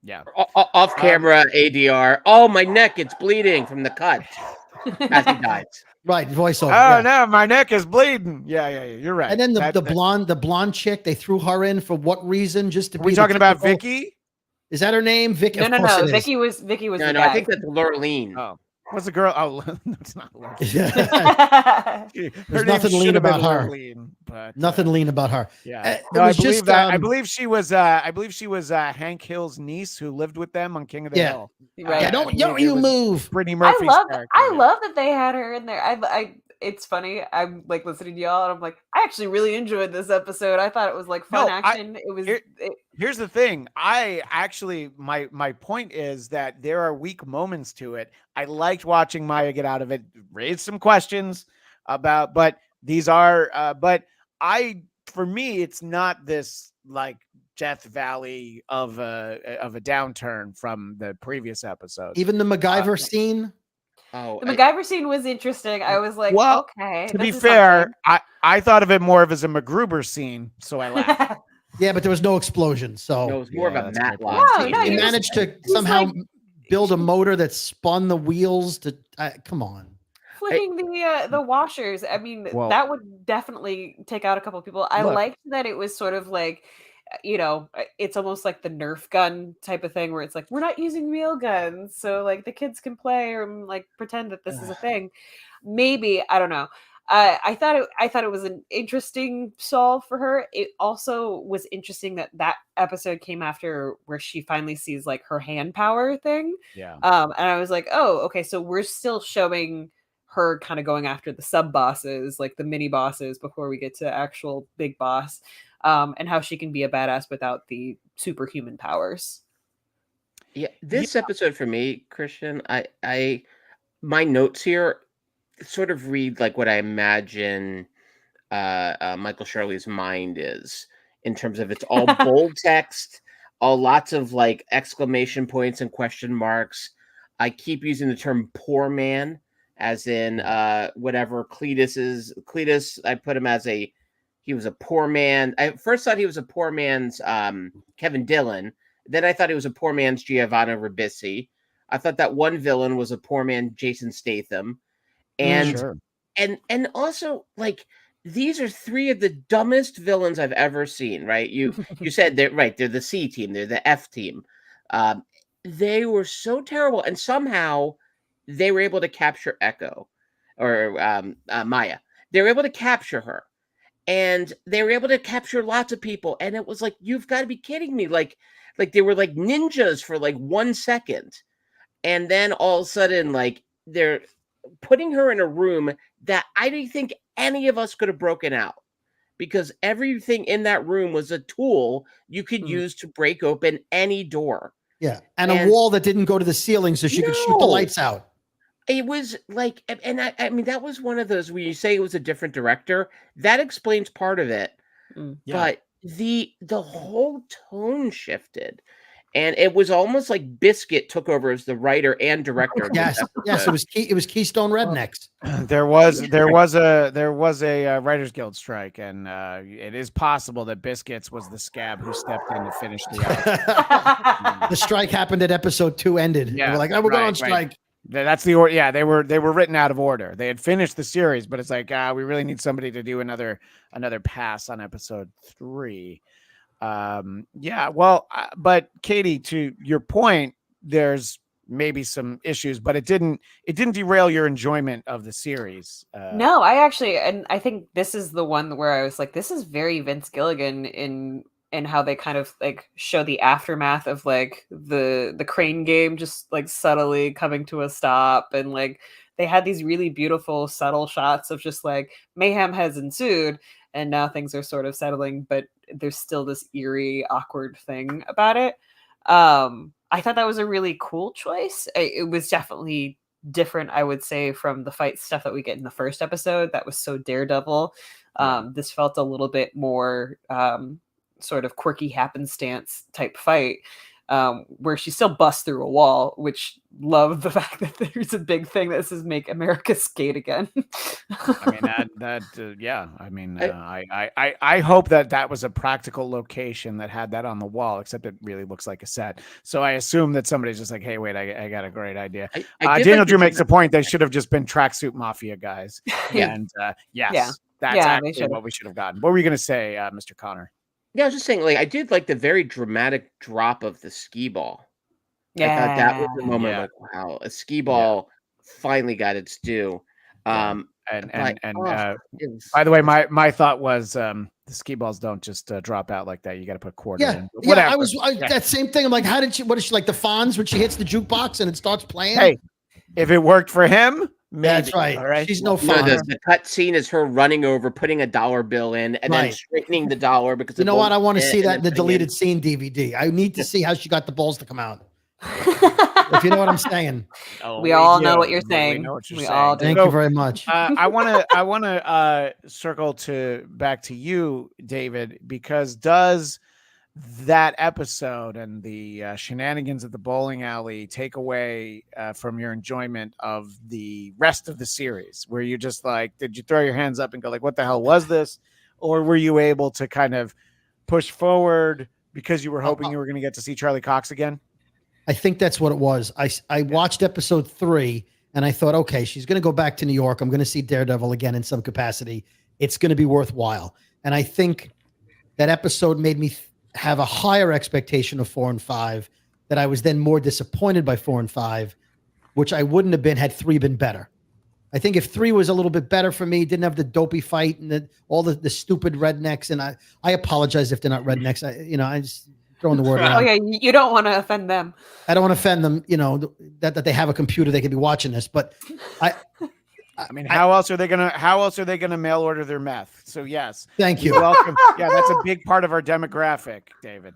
Yeah. Off camera, ADR. Oh, my neck, it's bleeding from the cut as he dies. Right, voiceover. Oh no, my neck is bleeding. Yeah, you're right. And then the blonde chick, they threw her in for what reason? Just to be. Are we talking about Vicky? Is that her name? Vicky? No, Of no, course no. it is. Vicky was No, the no, guy. I think that's Laureline. Oh, what's the girl? Oh, no, it's not. Lurleen. There's nothing lean about her. Lurleen, but Nothing lean about her. Yeah, It no, I was believe just, that. I believe she was. I believe she was Hank Hill's niece who lived with them on King of the Yeah. Hill. Right. Yeah, I don't believe it you was move. Brittany I Murphy's love character. I love that they had her in there. I it's funny. I'm like listening to y'all and I'm like, I actually really enjoyed this episode. I thought it was like fun No, action. It was Here's the thing. I actually my point is that there are weak moments to it. I liked watching Maya get out of it, raise some questions about, but these are but for me it's not this like Death Valley of a downturn from the previous episode. Even the MacGyver scene. Oh, the MacGyver scene was interesting. I was like, Well, okay. To this be is fair, something. I thought of it more of as a MacGruber scene, so I laughed. Yeah, but there was no explosion. So no, it was more Yeah, of a that's a great Matlock. point. No, scene. no, he he was- managed to he's somehow like- build a motor that spun the wheels to. Come on. Flipping the washers. I mean, Well- that would definitely take out a couple of people. I Look. liked that it was sort of like, it's almost like the Nerf gun type of thing where it's like we're not using real guns, so like the kids can play or like pretend that this is a thing. Maybe I don't know. I thought it was an interesting solve for her. It also was interesting that episode came after where she finally sees like her hand power thing. Yeah. And I was like, oh, okay, so we're still showing her kind of going after the sub bosses, like the mini bosses, before we get to actual big boss, and how she can be a badass without the superhuman powers. Yeah, this episode for me, Christian, I my notes here sort of read like what I imagine Michael Shirley's mind is in terms of it's all bold text, all lots of like exclamation points and question marks. I keep using the term poor man, as in whatever Cletus, I put him as he was a poor man. I first thought he was a poor man's Kevin Dillon. Then I thought he was a poor man's Giovanni Ribisi. I thought that one villain was a poor man Jason Statham. And Sure. and also like these are three of the dumbest villains I've ever seen, right? You said they're right, they're the C team, they're the F team. They were so terrible, and somehow they were able to capture Echo or Maya. They were able to capture her. And they were able to capture lots of people. And it was like, you've got to be kidding me. Like they were like ninjas for like 1 second. And then all of a sudden, like they're putting her in a room that I didn't think any of us could have broken out, because everything in that room was a tool you could use to break open any door. Yeah, and a wall that didn't go to the ceiling, so she could shoot the No. lights out. It was like, and I mean, that was one of those where you say it was a different director. That explains part of it, Yeah. but the whole tone shifted, and it was almost like Biscuit took over as the writer and director. of this Yes, yes, episode. it was Keystone Rednecks. There was a Writers Guild strike, and it is possible that Biscuits was the scab who stepped in to finish the episode. The strike happened at episode 2 ended. Yeah, They were like, oh, we're going on right, right. strike. That's the order. Yeah, they were written out of order. They had finished the series, but it's like we really need somebody to do another pass on episode 3. Yeah, well, but Katie, to your point, there's maybe some issues, but it didn't derail your enjoyment of the series. No, I think this is the one where I was like, this is very Vince Gilligan in how they kind of like show the aftermath of like the crane game just like subtly coming to a stop, and like they had these really beautiful subtle shots of just like mayhem has ensued and now things are sort of settling, but there's still this eerie, awkward thing about it. I thought that was a really cool choice. It was definitely different, I would say, from the fight stuff that we get in the first episode. That was so Daredevil. This felt a little bit more sort of quirky happenstance type fight, where she still busts through a wall, which love the fact that there's a big thing that says "Make America Skate Again." I mean yeah. I mean, I hope that was a practical location that had that on the wall, except it really looks like a set. So I assume that somebody's just like, hey, wait, I got a great idea. I did Daniel like Drew the- makes a point. They should have just been tracksuit mafia guys. Yeah. And yes, Yeah. that's Yeah, they actually should've. what we should have gotten. What were you going to say, Mr. Connor? Yeah, I was just saying, like, I did like the very dramatic drop of the skee ball. I thought that was the moment Yeah. like, wow, a skee ball finally got its due. Yeah. Um, And but by the way, my thought was the skee balls don't just drop out like that. You got to put a quarter Yeah, in. But yeah. whatever. That same thing. I'm like, how did she? What is she like? The Fonz when she hits the jukebox and it starts playing. Hey, if it worked for him, maybe. That's right. All right. She's no no, fun. the cut scene is her running over, putting a dollar bill in, and then Right. straightening the dollar because You know what? I want to see that in the putting deleted scene DVD. I need to see how she got the balls to come out. If you know what I'm saying. Oh, We all know do. what you're We saying. know what you're We saying. all do. Thank So, you very much. I want to circle back to you, David, because does that episode and the shenanigans at the bowling alley take away from your enjoyment of the rest of the series? Were you just like, did you throw your hands up and go like, what the hell was this? Or were you able to kind of push forward because you were hoping you were going to get to see Charlie Cox again? I think that's what it was. I watched episode 3 and I thought, okay, she's going to go back to New York. I'm going to see Daredevil again in some capacity. It's going to be worthwhile. And I think that episode made me have a higher expectation of 4 and 5, that I was then more disappointed by 4 and 5, which I wouldn't have been had 3 been better. I think if 3 was a little bit better for me, didn't have the dopey fight and all the stupid rednecks. And I apologize if they're not rednecks. I just throwing the word around. Oh yeah, you don't want to offend them. I don't want to offend them, that they have a computer, they could be watching this, but I mean, how else are they gonna mail order their meth? So yes, thank you. you're welcome. Yeah, that's a big part of our demographic, David.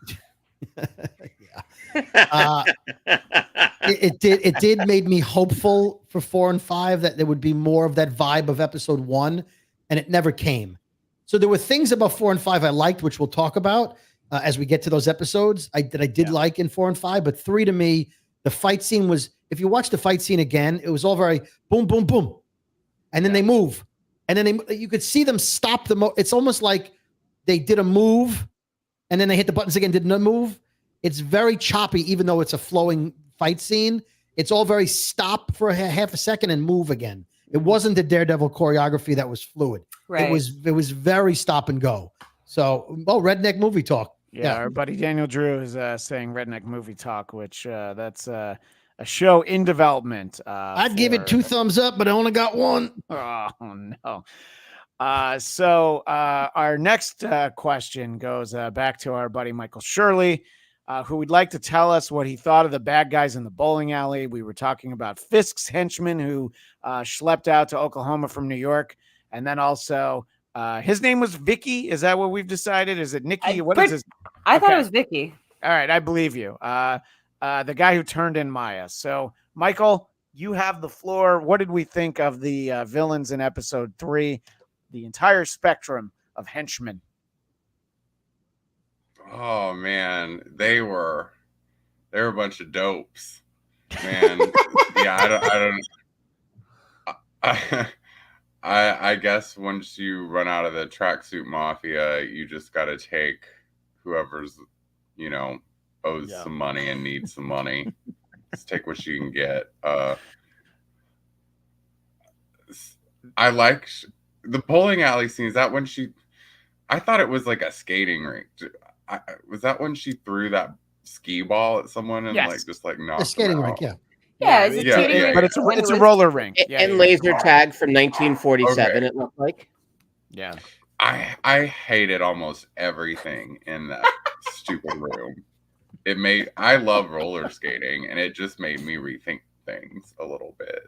It did made me hopeful for 4 and 5 that there would be more of that vibe of episode 1, and it never came. So there were things about 4 and 5 I liked, which we'll talk about as we get to those episodes. I did like in 4 and 5, but 3 to me, the fight scene was, if you watch the fight scene again, it was all very boom, boom, boom. And then they move. And then you could see them stop it's almost like they did a move and then they hit the buttons again, didn't move. It's very choppy, even though it's a flowing fight scene. It's all very stop for half a second and move again. It wasn't the Daredevil choreography that was fluid. Right. It was very stop and go. So, redneck movie talk. Yeah, our buddy Daniel Drew is saying Redneck Movie Talk, which that's a show in development. I'd give it 2 thumbs up, but I only got 1. Oh no. So our next question goes back to our buddy Michael Shirley, who would like to tell us what he thought of the bad guys in the bowling alley. We were talking about Fisk's henchman who schlepped out to Oklahoma from New York, and then also his name was Vicky. Is that what we've decided? Is it Nikki? What is his? I thought Okay. it was Vicky. All right, I believe you. The guy who turned in Maya. So, Michael, you have the floor. What did we think of the villains in episode 3? The entire spectrum of henchmen. Oh man, they were a bunch of dopes, man. Yeah, I guess once you run out of the tracksuit mafia, you just got to take whoever's, owes some money and needs some money. Just take what you can get. I like the bowling alley scene. Is that when I thought it was like a skating rink. Was that when she threw that skee ball at someone and Yes. knocked The skating them rink, out? Yeah, it's a Yeah, skating yeah, rink But it's when a was- roller rink. And laser tag from 1947, Okay. it looked like. Yeah. I hated almost everything in that stupid room. I love roller skating, and it just made me rethink things a little bit.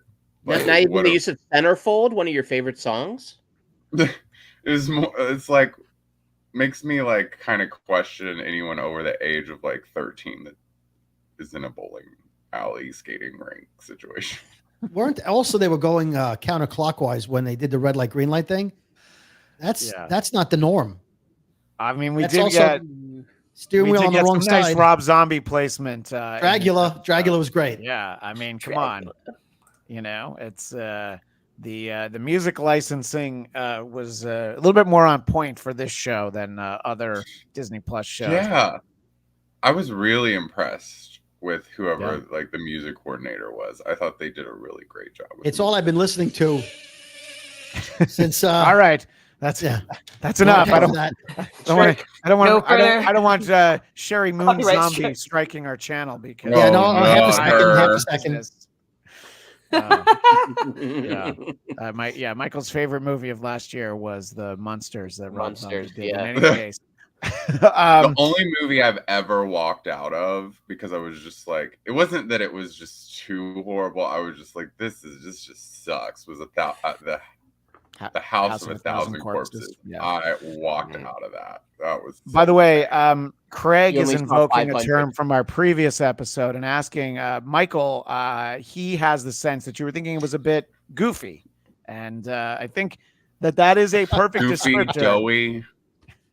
Now even the use of Centerfold, one of your favorite songs. It was more. It's like makes me like kind of question anyone over the age of like 13 that is in a bowling alley skating rink situation. Weren't also they were going counterclockwise when they did the red light, green light thing? That's not the norm. I mean, we That's did also get steering wheel on the wrong some nice side. Rob Zombie placement. Dragula was great. Yeah, I mean, come on. It's the music licensing was a little bit more on point for this show than other Disney Plus shows. Yeah, I was really impressed with whoever like the music coordinator was. I thought they did a really great job. With It's all I've been listening to since. All right. That's Yeah. that's enough. Okay I for don't. that. I don't want. No I don't. further- I don't want Sherry Moon Copyright Zombie strike. striking our channel because Yeah, no, Oh, half a no, second, half a her. second. Yeah. Michael's favorite movie of last year was the Monsters that Rob Zombie Monsters, did. yeah. In any case, The only movie I've ever walked out of because I was just like, it wasn't that it was just too horrible. I was just like, this just sucks. Was the House of a Thousand Corpses. Yeah. I walked out of that. That was. By the way, Craig You is only saw invoking a 500. term from our previous episode and asking Michael. He has the sense that you were thinking it was a bit goofy, and I think that is a perfect Goofy, descriptor. doughy.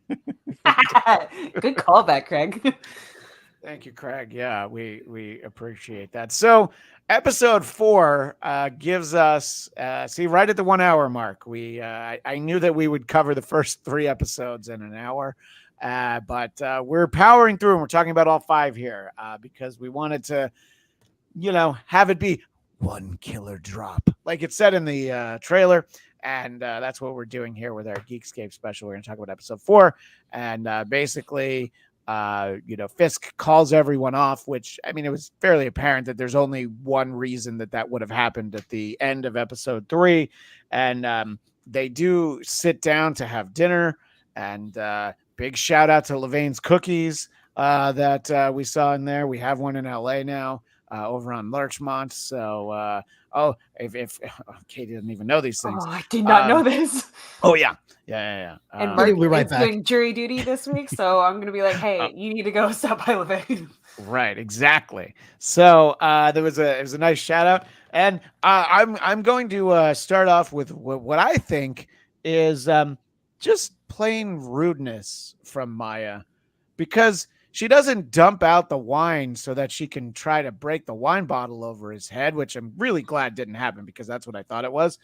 Good callback, Craig. Thank you, Craig. Yeah, we appreciate that. So, episode 4 gives us right at the 1 hour mark. I knew that we would cover the first 3 episodes in an hour, but we're powering through and we're talking about all 5 here because we wanted to, have it be one killer drop, like it said in the trailer. And that's what we're doing here with our Geekscape special. We're going to talk about episode 4. And basically, Fisk calls everyone off, which, I mean, it was fairly apparent that there's only one reason that would have happened at the end of episode 3. And they do sit down to have dinner. And big shout out to Levain's Cookies that we saw in there. We have one in LA now over on Larchmont. So, if Katie doesn't even know these things. Oh, I did not know this. Oh, yeah. Yeah. And Mark- Mark We'll be right is back. doing jury duty this week, so I'm gonna be like, "Hey, you need to go stop by Levain." Right, exactly. So it was a nice shout out, and I'm going to start off with what I think is just plain rudeness from Maya, because she doesn't dump out the wine so that she can try to break the wine bottle over his head, which I'm really glad didn't happen because that's what I thought it was.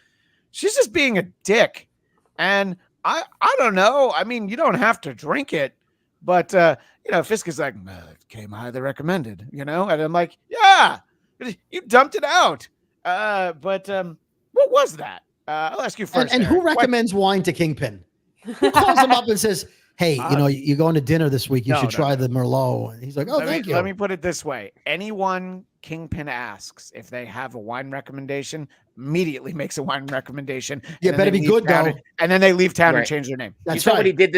She's just being a dick, and I don't know. I mean, you don't have to drink it, but Fisk is like, it came highly recommended, and I'm like, yeah, you dumped it out. But what was that? I'll ask you first. And who Eric. What- recommends wine to Kingpin? Who calls him up and says, "Hey, you're going to dinner this week. You No, should no, try no. the Merlot." And he's like, "Oh, thank you." Let me put it this way: anyone Kingpin asks if they have a wine recommendation, immediately makes a wine recommendation. Yeah, and then better they be leave good, town though. And then they leave town and Right. change their name. You That's saw right. what he did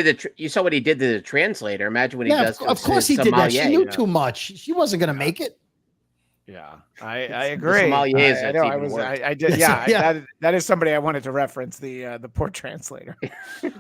to the translator. Imagine what he Yeah, does. of course he did that. She sommelier. knew too much. She wasn't going to make it. Yeah, I agree. sommeliers, I that's know. even worse. I did. Yes, Yeah, yeah. that is somebody I wanted to reference the poor translator.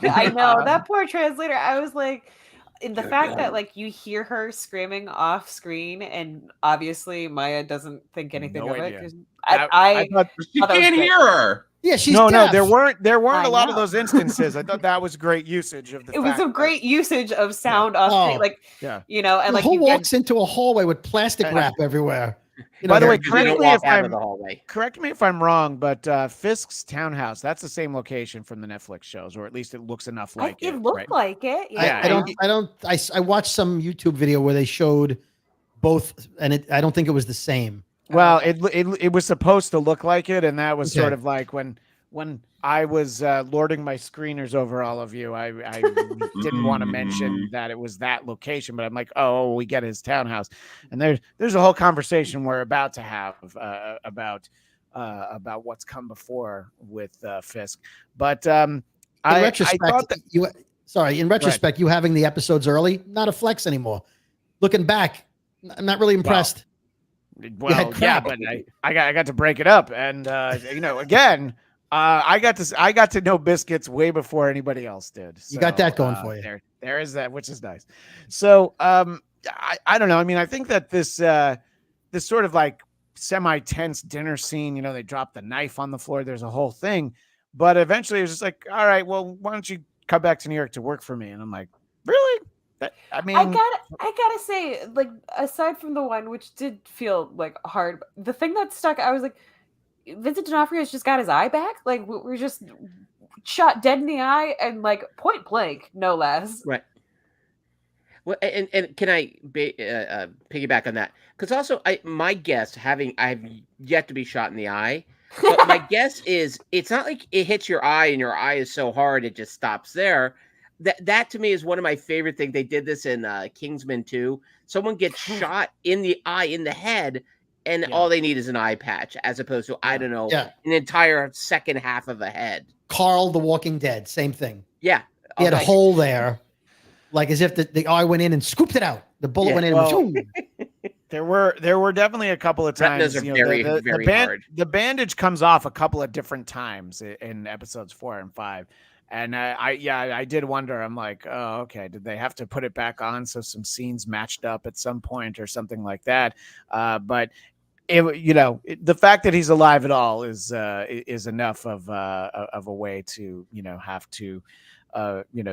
I know that poor translator. I was like, in the fact that like you hear her screaming off screen, and obviously Maya doesn't think anything No of idea. it. 'Cause I thought She thought that was can't great. hear her. Yeah, she's no, deaf. there weren't I a lot of know. those instances. I thought that was great usage of the. it was fact a that- great usage of sound off screen, Oh. like Yeah. and like who you walks into a hallway with plastic And- wrap everywhere? By the way, Because they correct don't me walk if out I'm of the hallway. correct me if I'm wrong, but Fisk's townhouse, that's the same location from the Netflix shows, or at least it looks enough like it it. looked right? like it. Yeah, Yeah, I watched some YouTube video where they showed both, and I don't think it was the same. Well, it was supposed to look like it, and that was sort Okay. of like when I was lording my screeners over all of you. I didn't want to mention that it was that location, but I'm like, oh, we get his townhouse, and there's a whole conversation we're about to have about what's come before with Fisk. But In I retrospect, thought that in retrospect, you having the episodes early, not a flex anymore. Looking back, I'm not really impressed. well, yeah, crap. but I got to break it up, and again. I got to know Biscuits way before anybody else did. You got that going So, for you. There is that, which is nice. So I don't know. I mean, I think that this sort of like semi-tense dinner scene, they drop the knife on the floor. There's a whole thing, but eventually it was just like, all right, well, why don't you come back to New York to work for me? And I'm like, really? I mean, I gotta say, like, aside from the one which did feel like hard, the thing that stuck, I was like, Vincent D'Onofrio's just got his eye back. Like, we're just shot dead in the eye, and like point blank, no less. Right. Well, and can I piggyback on that? Because also, my guess, I've yet to be shot in the eye, But my guess is it's not like it hits your eye and your eye is so hard it just stops there. That to me is one of my favorite things. They did this in Kingsman 2. Someone gets shot in the eye, in the head, and Yeah. all they need is an eye patch, as opposed to, I Yeah. don't know, Yeah. an entire second half of a head. Carl, The Walking Dead, same thing. Yeah. He had a Like, hole there, like as if the eye went in and scooped it out. The bullet Yeah, went in. well, And There were definitely a couple of times. Retinas are very, very hard. The bandage comes off a couple of different times in episodes 4 and 5, and I did wonder. I'm like, oh, okay, did they have to put it back on so some scenes matched up at some point or something like that? But the fact that he's alive at all is enough of a way to have to.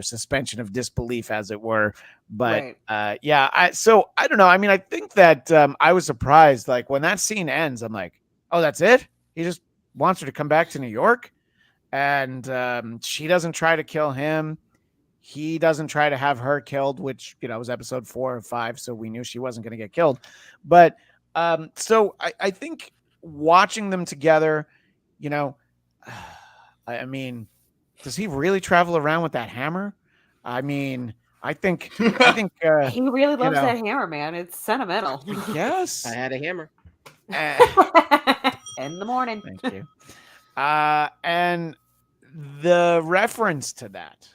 Suspension of disbelief, as it were. But Right. I don't know. I mean, I think that I was surprised. Like when that scene ends, I'm like, oh, that's it? He just wants her to come back to New York, and she doesn't try to kill him. He doesn't try to have her killed, which was episode 4 or 5, so we knew she wasn't going to get killed. But so I think watching them together, I mean. Does he really travel around with that hammer? I mean, I think He really loves that hammer, man. It's sentimental. Yes. I had a hammer. In the morning. Thank you. And the reference to that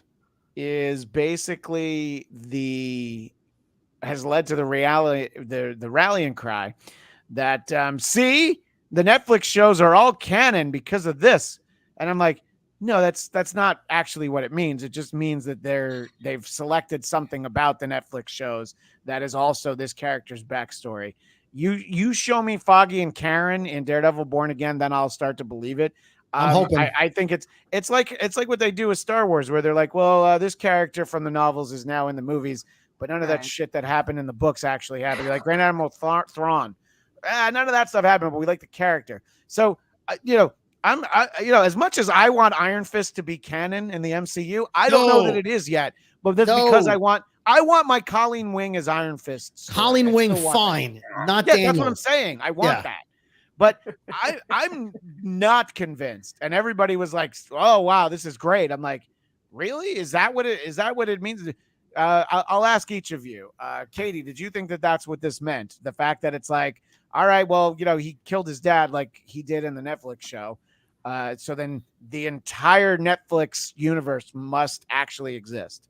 is basically has led to the rallying cry that see, the Netflix shows are all canon because of this. And I'm like, no, that's not actually what it means. It just means that they've selected something about the Netflix shows that is also this character's backstory. You show me Foggy and Karen in Daredevil Born Again, then I'll start to believe it. I'm hoping. I think it's like what they do with Star Wars, where they're like, well, this character from the novels is now in the movies, but none of that Right. shit that happened in the books actually happened. You're like Grand Admiral Thrawn. None of that stuff happened, but we like the character. So as much as I want Iron Fist to be canon in the MCU, I don't know that it is yet. But that's because I want my Colleen Wing as Iron Fist. story. Colleen I Wing, still want that. fine. Not Yeah, Daniel. that's what I'm saying. I want that. But I'm not convinced. And everybody was like, "Oh wow, this is great." I'm like, "Really? Is that what it means?" I'll ask each of you. Katie, did you think that that's what this meant? The fact that it's like, all right, well, he killed his dad like he did in the Netflix show. So then the entire Netflix universe must actually exist.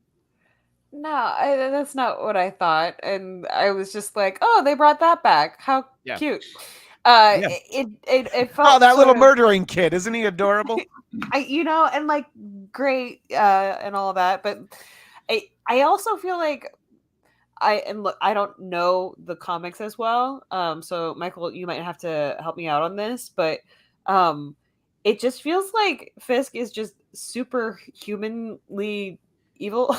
No, that's not what I thought. And I was just like, oh, they brought that back. How Yeah. cute. Yeah. It felt Oh, that sort little of- murdering kid. Isn't he adorable? and like great and all that, but I also feel like look, I don't know the comics as well, so Michael, you might have to help me out on this, but it just feels like Fisk is just super humanly evil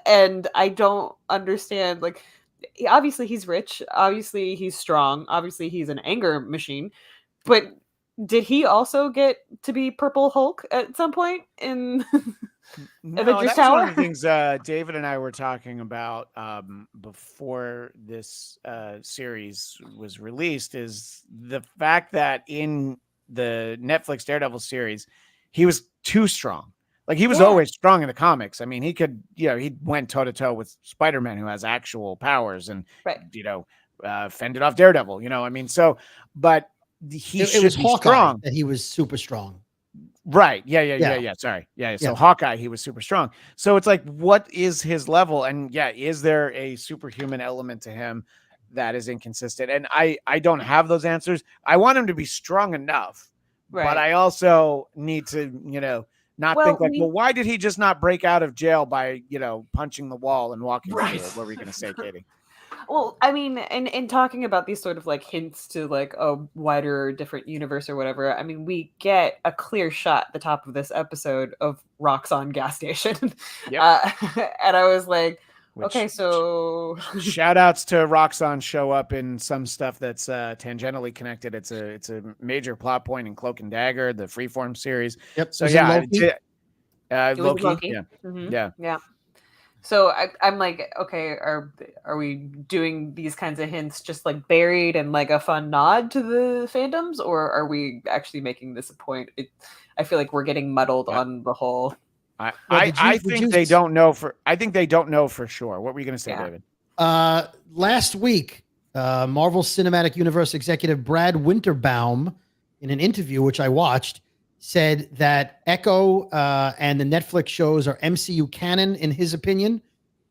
and I don't understand, like, obviously he's rich, obviously he's strong, obviously he's an anger machine, but did he also get to be Purple Hulk at some point in No, Avengers that's one Tower? of the things David and I were talking about before this series was released, is the fact that in the Netflix Daredevil series, he was too strong. Like he was Yeah. always strong in the comics. I mean, he could, he went toe to toe with Spider-Man, who has actual powers, and Right. fended off Daredevil. I mean, so, but he It was should be Hawkeye strong. that he was super strong. Right. Yeah. Yeah. Sorry. Yeah. So Yeah. Hawkeye, he was super strong. So it's like, what is his level? And is there a superhuman element to him that is inconsistent? And I don't have those answers. I want him to be strong enough, but I also need to, not Well, think like, we- well, why did he just not break out of jail by, punching the wall and walking Right. through it? What were you going to say, Katie? Well, I mean, in talking about these sort of like hints to like a wider, different universe or whatever, I mean, we get a clear shot at the top of this episode of Roxxon gas station. Yep. And I was like, Which- okay, so Shout outs to Roxxon show up in some stuff that's tangentially connected. It's a major plot point in Cloak and Dagger, the Freeform series. Yep. So Was it yeah, Loki? it was Loki. Loki. Yeah. Mhm. Yeah. Yeah. So I'm like, okay, are we doing these kinds of hints just like buried and like a fun nod to the fandoms, or are we actually making this a point? I feel like we're getting muddled on the whole. I Well, I think they don't know for. I think they don't know for sure. What were you going to say, Yeah. David? Last week, Marvel Cinematic Universe executive Brad Winterbaum, in an interview which I watched, said that Echo and the Netflix shows are MCU canon in his opinion.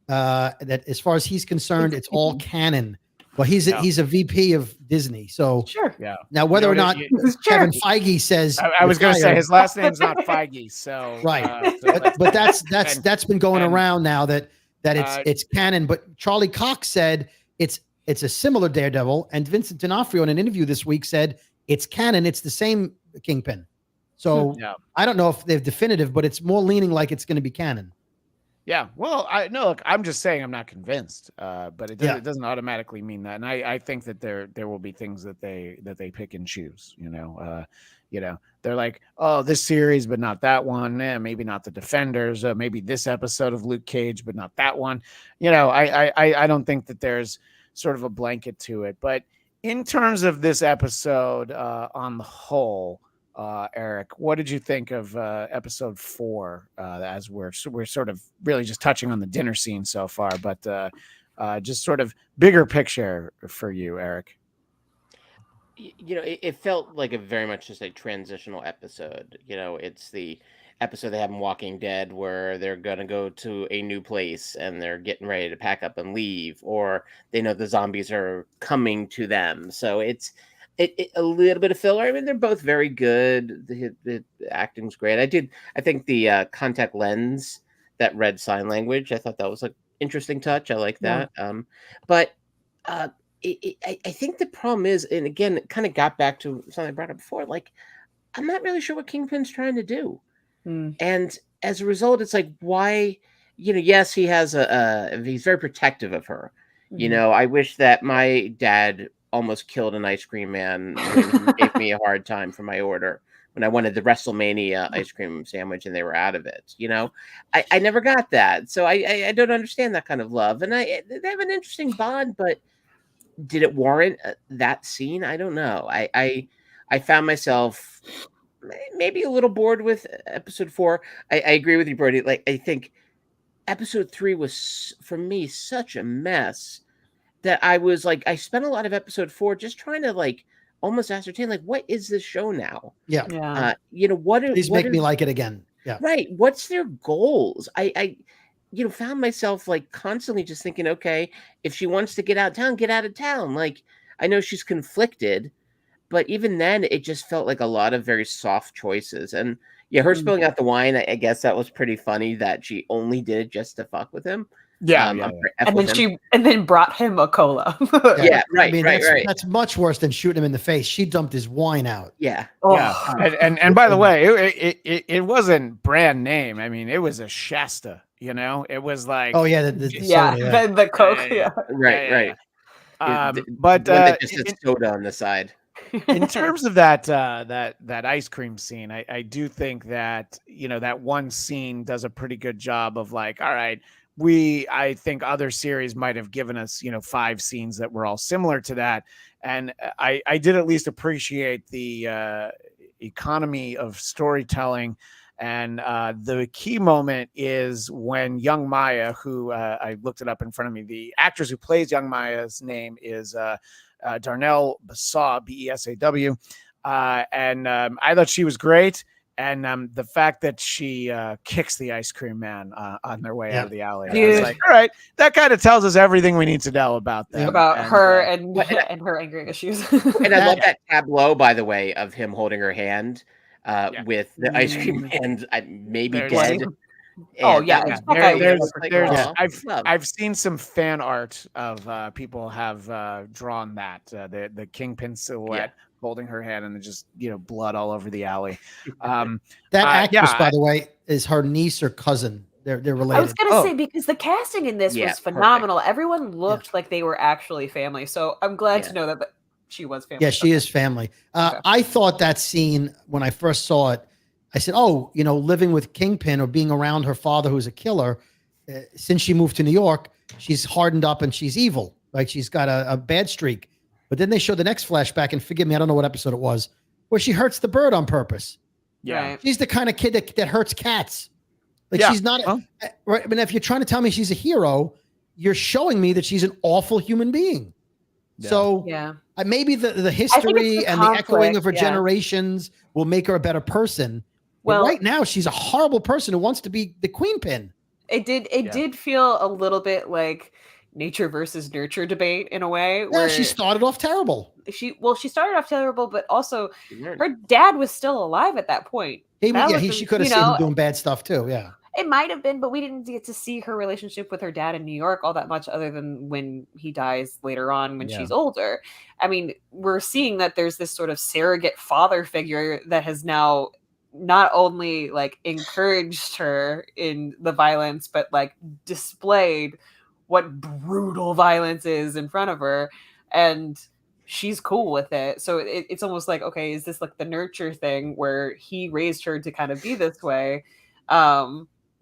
That as far as he's concerned, it's all canon. Well, he's a VP of Disney, so Sure. Yeah. now whether You or know, not Sure. Kevin Feige says I was going to say fired, his last name's not Feige, so right. so but that's been going and- around now that Uh, it's canon. But Charlie Cox said it's a similar Daredevil, and Vincent D'Onofrio in an interview this week said it's canon. It's the same Kingpin. So yeah. I don't know if they're definitive, but it's more leaning like it's going to be canon. Yeah, well, look, I'm just saying I'm not convinced, but Yeah. it doesn't automatically mean that, and I think that there will be things that they pick and choose. They're like, oh, this series, but not that one. Maybe not the Defenders. Maybe this episode of Luke Cage, but not that one. I don't think that there's sort of a blanket to it. But in terms of this episode, on the whole. Eric, what did you think of episode 4? As we're sort of really just touching on the dinner scene so far, but just sort of bigger picture for you, Eric. It felt like a very much just a transitional episode. It's the episode they have in Walking Dead where they're gonna go to a new place and they're getting ready to pack up and leave, or they know the zombies are coming to them. So it's a little bit of filler. I mean, they're both very good. The acting's great. I think the contact lens that read sign language, I thought that was an interesting touch. I like that. But I think the problem is, and again, it kind of got back to something I brought up before. Like, I'm not really sure what Kingpin's trying to do, and as a result, it's like, why? Yes, he has he's very protective of her. I wish that my dad almost killed an ice cream man when he gave me a hard time for my order when I wanted the WrestleMania ice cream sandwich and they were out of it. I never got that. So I don't understand that kind of love. And they have an interesting bond, but did it warrant that scene? I don't know. I found myself maybe a little bored with episode 4. I agree with you, Brody. Like, I think episode 3 was, for me, such a mess that I was like, I spent a lot of episode 4 just trying to like almost ascertain, like, what is this show now? Yeah. Please make me like it again. Yeah. Right. What's their goals? I found myself like constantly just thinking, okay, if she wants to get out of town. Like, I know she's conflicted, but even then it just felt like a lot of very soft choices. And yeah, her spilling out the wine, I guess that was pretty funny that she only did it just to fuck with him. And then brought him a cola. Yeah, right. I mean, right. That's much worse than shooting him in the face. She dumped his wine out. Yeah. Yeah. And by the way, it wasn't brand name. I mean, it was a Shasta. It was like, oh yeah, soda, the Coke. Yeah. Right. But just said soda on the side. In terms of that ice cream scene, I do think that that one scene does a pretty good job of like, all right, I think other series might have given us 5 scenes that were all similar to that, and I did at least appreciate the economy of storytelling. And the key moment is when young Maya, who I looked it up in front of me, the actress who plays young Maya's name is Darnell Besaw, Besaw, and I thought she was great. And the fact that she kicks the ice cream man on their way out of the alley, I was like, all right, that kind of tells us everything we need to know about them, her and her anger issues. And I love that tableau, by the way, of him holding her hand with the ice cream man maybe dead. Oh yeah, I've seen some fan art of people have drawn that the Kingpin silhouette holding her hand and just blood all over the alley. That actress, by the way, is her niece or cousin. They're related. I was gonna say, because the casting in this was phenomenal. Perfect. Everyone looked like they were actually family. So I'm glad to know that she was family. Yeah, she is family. I thought that scene when I first saw it, I said, "Oh, living with Kingpin or being around her father, who's a killer, since she moved to New York, she's hardened up and she's evil. Like she's got a bad streak. But then they show the next flashback, and forgive me, I don't know what episode it was, where she hurts the bird on purpose. Yeah. Right. She's the kind of kid that hurts cats. Like Yeah. she's not Huh? right. I mean, if you're trying to tell me she's a hero, you're showing me that she's an awful human being. Yeah. So Yeah. maybe the history the and the echoing of her conflict, yeah. generations will make her a better person. But Well- right now, she's a horrible person who wants to be the queen pin. It did Yeah. did feel a little bit like nature versus nurture debate in a way Yeah, where she started off terrible. she started off terrible, but also her dad was still alive at that point. She That was could have you seen know, him doing bad stuff too. Yeah. It might have been, but we didn't get to see her relationship with her dad in New York all that much, other than when he dies later on when Yeah. she's older. I mean, we're seeing that there's this sort of surrogate father figure that has now not only like encouraged her in the violence, but like displayed what brutal violence is in front of her, and she's cool with it. So it's almost like, okay, is this like the nurture thing where he raised her to kind of be this way?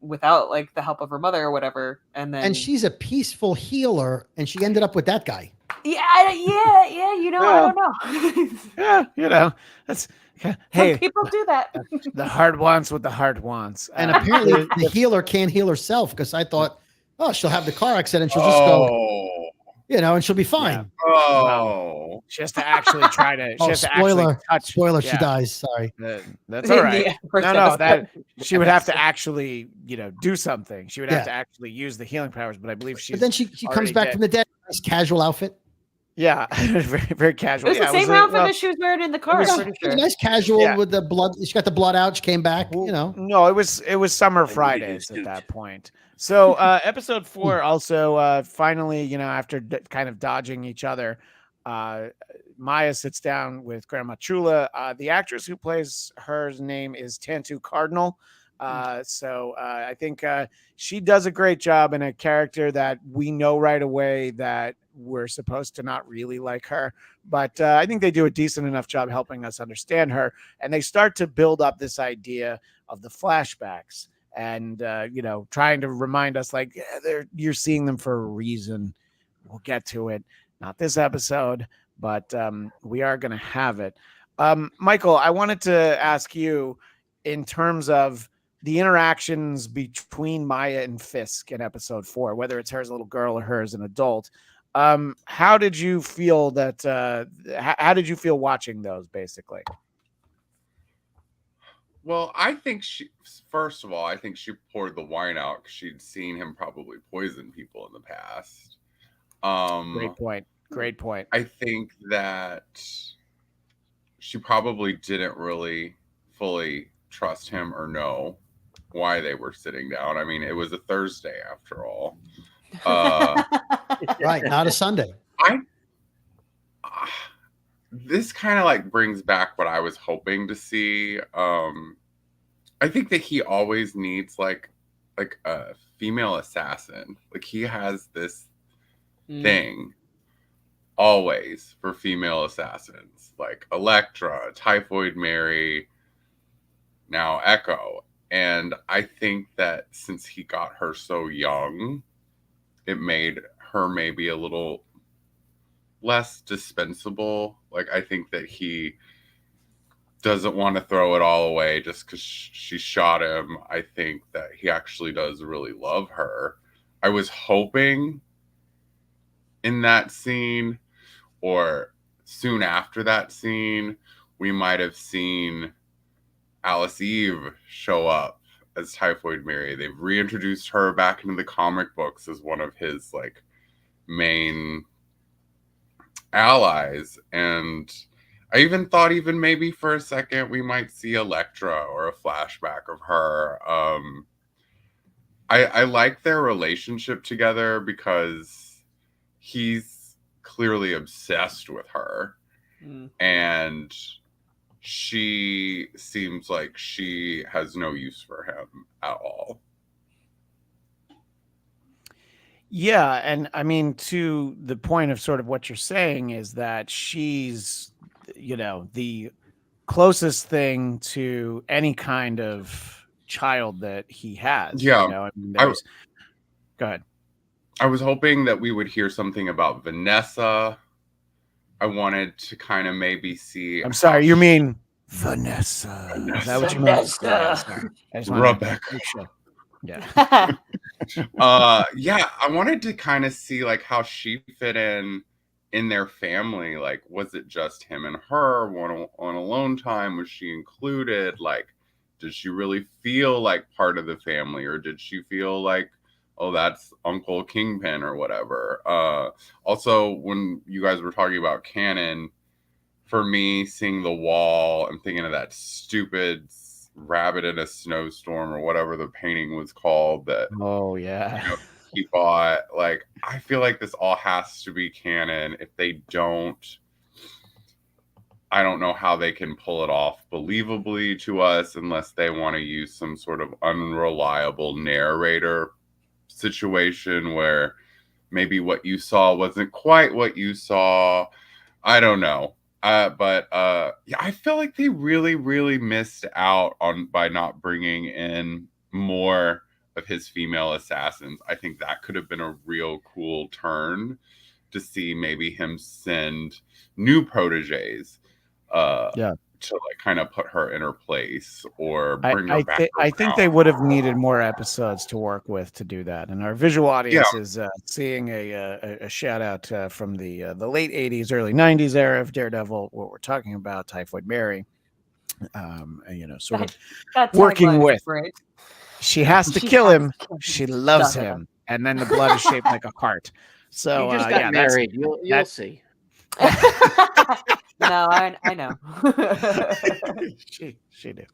Without like the help of her mother or whatever, and then And she's a peaceful healer, and she ended up with that guy. yeah, you know, I don't know. Yeah, you know, that's Some hey, people do that. the heart wants what the heart wants. And apparently, the healer can't heal herself, because I thought, oh, she'll have the car accident, she'll just go, Oh. and she'll be fine. Oh. she has to actually try to. She Oh, has to actually spoiler! touch. Spoiler, she yeah. dies. Sorry. That's all right. Yeah, first No, episode. that she would have to actually, do something. She would have Yeah. to actually use the healing powers. But I believe she's. But then she comes already back dead. from the dead, nice casual outfit. Yeah, very, very It casual. was Yeah, the same a- outfit well, that she was wearing in the car. was- I'm pretty It was sure. nice casual Yeah. with the blood. She got the blood out. She came back. No, it was Summer Like, Fridays dude. at that point. So episode 4 also finally, after kind of dodging each other, Maya sits down with Grandma Chula. The actress who plays her name is Tantu Cardinal. So I think she does a great job in a character that we know right away that we're supposed to not really like her. But I think they do a decent enough job helping us understand her. And they start to build up this idea of the flashbacks and, trying to remind us like, you're seeing them for a reason. We'll get to it. Not this episode, but we are going to have it. Michael, I wanted to ask you in terms of the interactions between Maya and Fisk in episode 4, whether it's her as a little girl or her as an adult. How did you feel that? How did you feel watching those? Basically, Well, I think first of all, I think she poured the wine out because she'd seen him probably poison people in the past. great point. Great point. I think that she probably didn't really fully trust him or know why they were sitting down. I mean, it was a Thursday after all. Right, not a Sunday. This kind of like brings back what I was hoping to see. I think that he always needs like a female assassin. Like he has this thing always for female assassins, like Elektra, Typhoid Mary, now Echo. And I think that since he got her so young, it made her maybe a little less dispensable. Like I think that he doesn't want to throw it all away just because she shot him. I think that he actually does really love her. I was hoping in that scene or soon after that scene, we might have seen Alice Eve show up as Typhoid Mary. They've reintroduced her back into the comic books as one of his like main allies. And I even thought maybe for a second we might see Elektra or a flashback of her. I like their relationship together because he's clearly obsessed with her. And she seems like she has no use for him at all. Yeah, and I mean, to the point of sort of what you're saying is that she's, the closest thing to any kind of child that he has. Yeah. I mean, there's Go ahead. I was hoping that we would hear something about Vanessa. I wanted to kind of maybe see. I'm sorry, you mean Vanessa? Is that what you meant? Vanessa. Yeah, sorry. I just wanted to Rebecca. make sure. Yeah. Yeah, I wanted to kind of see like how she fit in their family. Like, was it just him and her on alone time? Was she included? Like, did she really feel like part of the family, or did she feel like, oh, that's Uncle Kingpin or whatever? Also, when you guys were talking about canon, for me, seeing the wall, I'm thinking of that stupid rabbit in a snowstorm or whatever the painting was called that Oh yeah. he bought. Like, I feel like this all has to be canon. If they don't, I don't know how they can pull it off believably to us unless they want to use some sort of unreliable narrator situation where maybe what you saw wasn't quite what you saw. I don't know. But yeah, I feel like they really, really missed out on by not bringing in more of his female assassins. I think that could have been a real cool turn to see maybe him send new proteges to like kind of put her in her place or bring her back. I think they would have needed more episodes to work with to do that. And our visual audience is seeing a shout out from the late 80s, early 90s era of Daredevil, what we're talking about, Typhoid Mary. Sort of That working tagline is with. great. She has to kill him. She loves him. And then the blood is shaped like a heart. So You just got married. You'll see. No, I know. she did.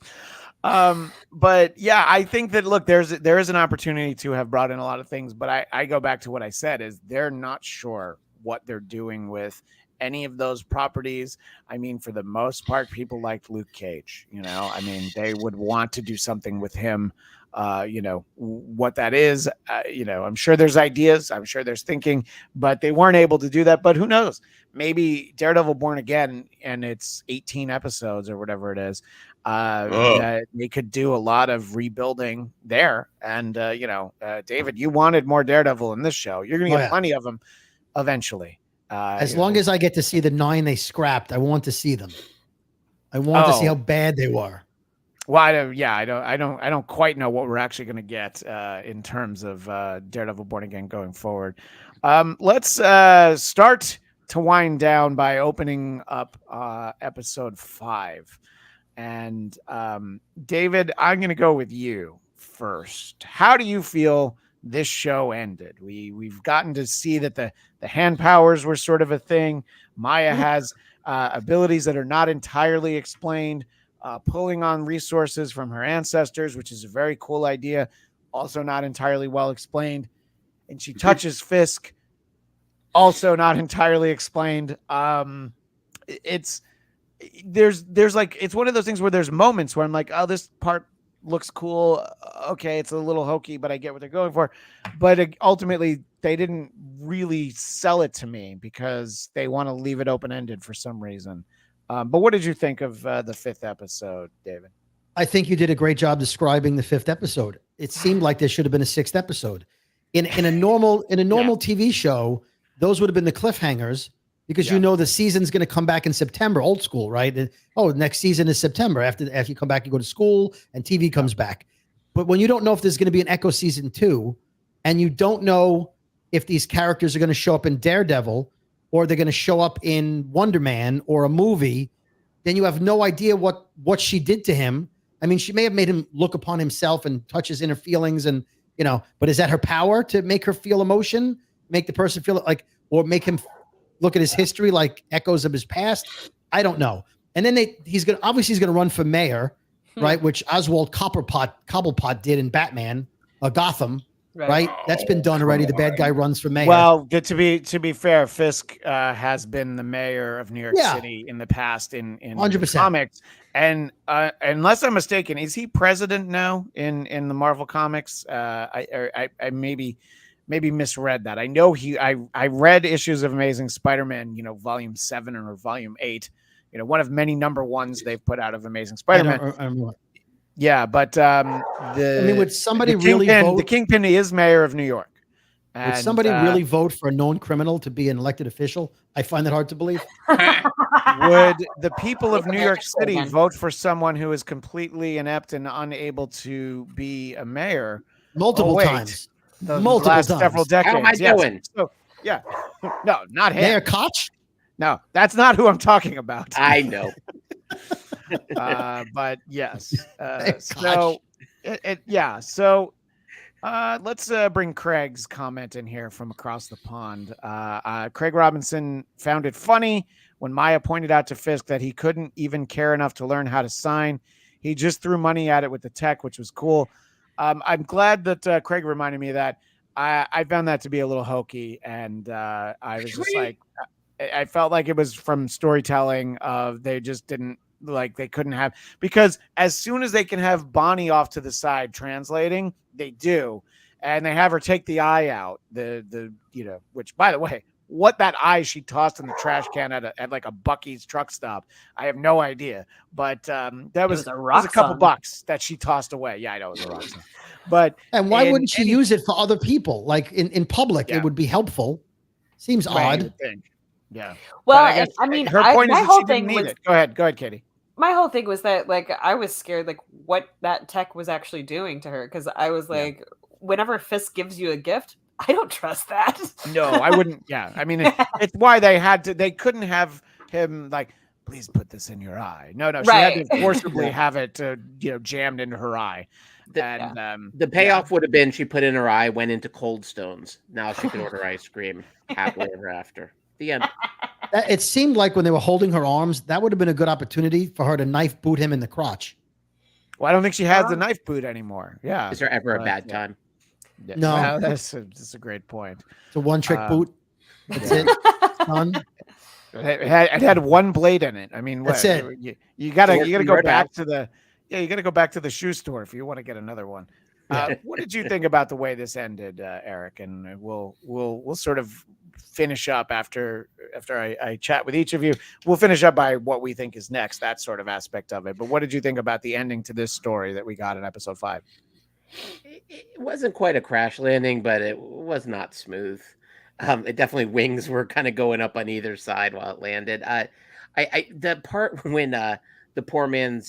But yeah, I think that look, there is an opportunity to have brought in a lot of things, but I go back to what I said is they're not sure what they're doing with any of those properties. I mean, for the most part, people liked Luke Cage. I mean, they would want to do something with him. What that is, I'm sure there's ideas, I'm sure there's thinking, but they weren't able to do that. But who knows? Maybe Daredevil Born Again, and it's 18 episodes or whatever it is, that they could do a lot of rebuilding there. And, David, you wanted more Daredevil in this show. You're going to get plenty of them eventually. As long as I get to see the 9 they scrapped, I want to see them. I want to see how bad they were. Well, I don't quite know what we're actually going to get in terms of Daredevil Born Again going forward. Let's start to wind down by opening up episode 5. And David, I'm going to go with you first. How do you feel this show ended? We've gotten to see that the hand powers were sort of a thing. Maya has abilities that are not entirely explained. Pulling on resources from her ancestors, which is a very cool idea, also not entirely well explained. And she touches Fisk, also not entirely explained. It's one of those things where there's moments where I'm like, oh, this part looks cool. Okay, it's a little hokey, but I get what they're going for. But ultimately, they didn't really sell it to me because they want to leave it open-ended for some reason. But what did you think of the 5th episode, David? I think you did a great job describing the 5th episode. It seemed like there should have been a 6th episode. In a normal TV show, those would have been the cliffhangers because the season's going to come back in September, old school, right? And, next season is September. After you come back, you go to school and TV comes back. But when you don't know if there's going to be an Echo season 2, and you don't know if these characters are going to show up in Daredevil, or they're going to show up in Wonder Man or a movie, then you have no idea what she did to him. I mean, she may have made him look upon himself and touch his inner feelings, and but is that her power to make her feel emotion, make the person feel like, or make him look at his history like echoes of his past? I don't know. And then he's gonna run for mayor, right? Which Oswald Cobblepot did in Batman, Gotham. Right. That's been done already. The bad guy runs for mayor. Well, to be fair, Fisk has been the mayor of New York City in the past in 100%. Comics. And unless I'm mistaken, is he president now in the Marvel comics? I maybe misread that. I know I read issues of Amazing Spider-Man, volume 7 or volume 8, one of many number ones they've put out of Amazing Spider-Man. Yeah, but would somebody really vote? The Kingpin is mayor of New York. And, Would somebody really vote for a known criminal to be an elected official? I find that hard to believe. would the people of Make New America York great City again. vote for someone who is completely inept and unable to be a mayor Multiple wait. times. the Multiple last times. several decades? How am I Yes. doing? So, yeah. No, not him. Mayor Koch? No, that's not who I'm talking about. I know. But yes. Mayor So, yeah. So, let's bring Craig's comment in here from across the pond. Craig Robinson found it funny when Maya pointed out to Fisk that he couldn't even care enough to learn how to sign. He just threw money at it with the tech, which was cool. I'm glad that Craig reminded me of that. I found that to be a little hokey, and I was just like, I felt like it was from storytelling. They just didn't like, they couldn't have, because as soon as they can have Bonnie off to the side translating, they do, and they have her take the eye out. The which, by the way, what that eye she tossed in the trash can at like a Buc-ee's truck stop, I have no idea. But that was a a couple song. bucks that she tossed away. Yeah, I know it was a rock song. But And why in wouldn't she any use it for other people? Like in public, Yeah. it would be helpful. Seems way you odd. would think. Yeah. Well, But and I mean, her point is my that whole she didn't thing need was it. Go ahead, Katie. my whole thing was that like I was scared like what that tech was actually doing to her, because I was Yeah. like, whenever Fisk gives you a gift, I don't trust that. No, I wouldn't. Yeah, I mean, it's why they couldn't have him like, please put this in your eye. No, she had to Right. forcibly have it, jammed into her eye. The, And the payoff would have been she put in her eye, went into Cold Stones. Now she can order ice cream happily ever after. The end. It seemed like when they were holding her arms, that would have been a good opportunity for her to knife boot him in the crotch. Well, I don't think she has the knife boot anymore. Yeah. Is there ever a But, bad yeah. time? Yeah. No. Well, that's a great point. It's a one-trick boot. That's yeah. it. Done. It had one blade in it. I mean, That's what, it. You gotta Working go right back out. to the you gotta go back to the shoe store if you want to get another one. What did you think about the way this ended, Eric? And we'll sort of finish up after I chat with each of you. We'll finish up by what we think is next, that sort of aspect of it. But what did you think about the ending to this story that we got in episode 5? It wasn't quite a crash landing, but it was not smooth. It definitely, wings were kind of going up on either side while it landed. The part when the poor man's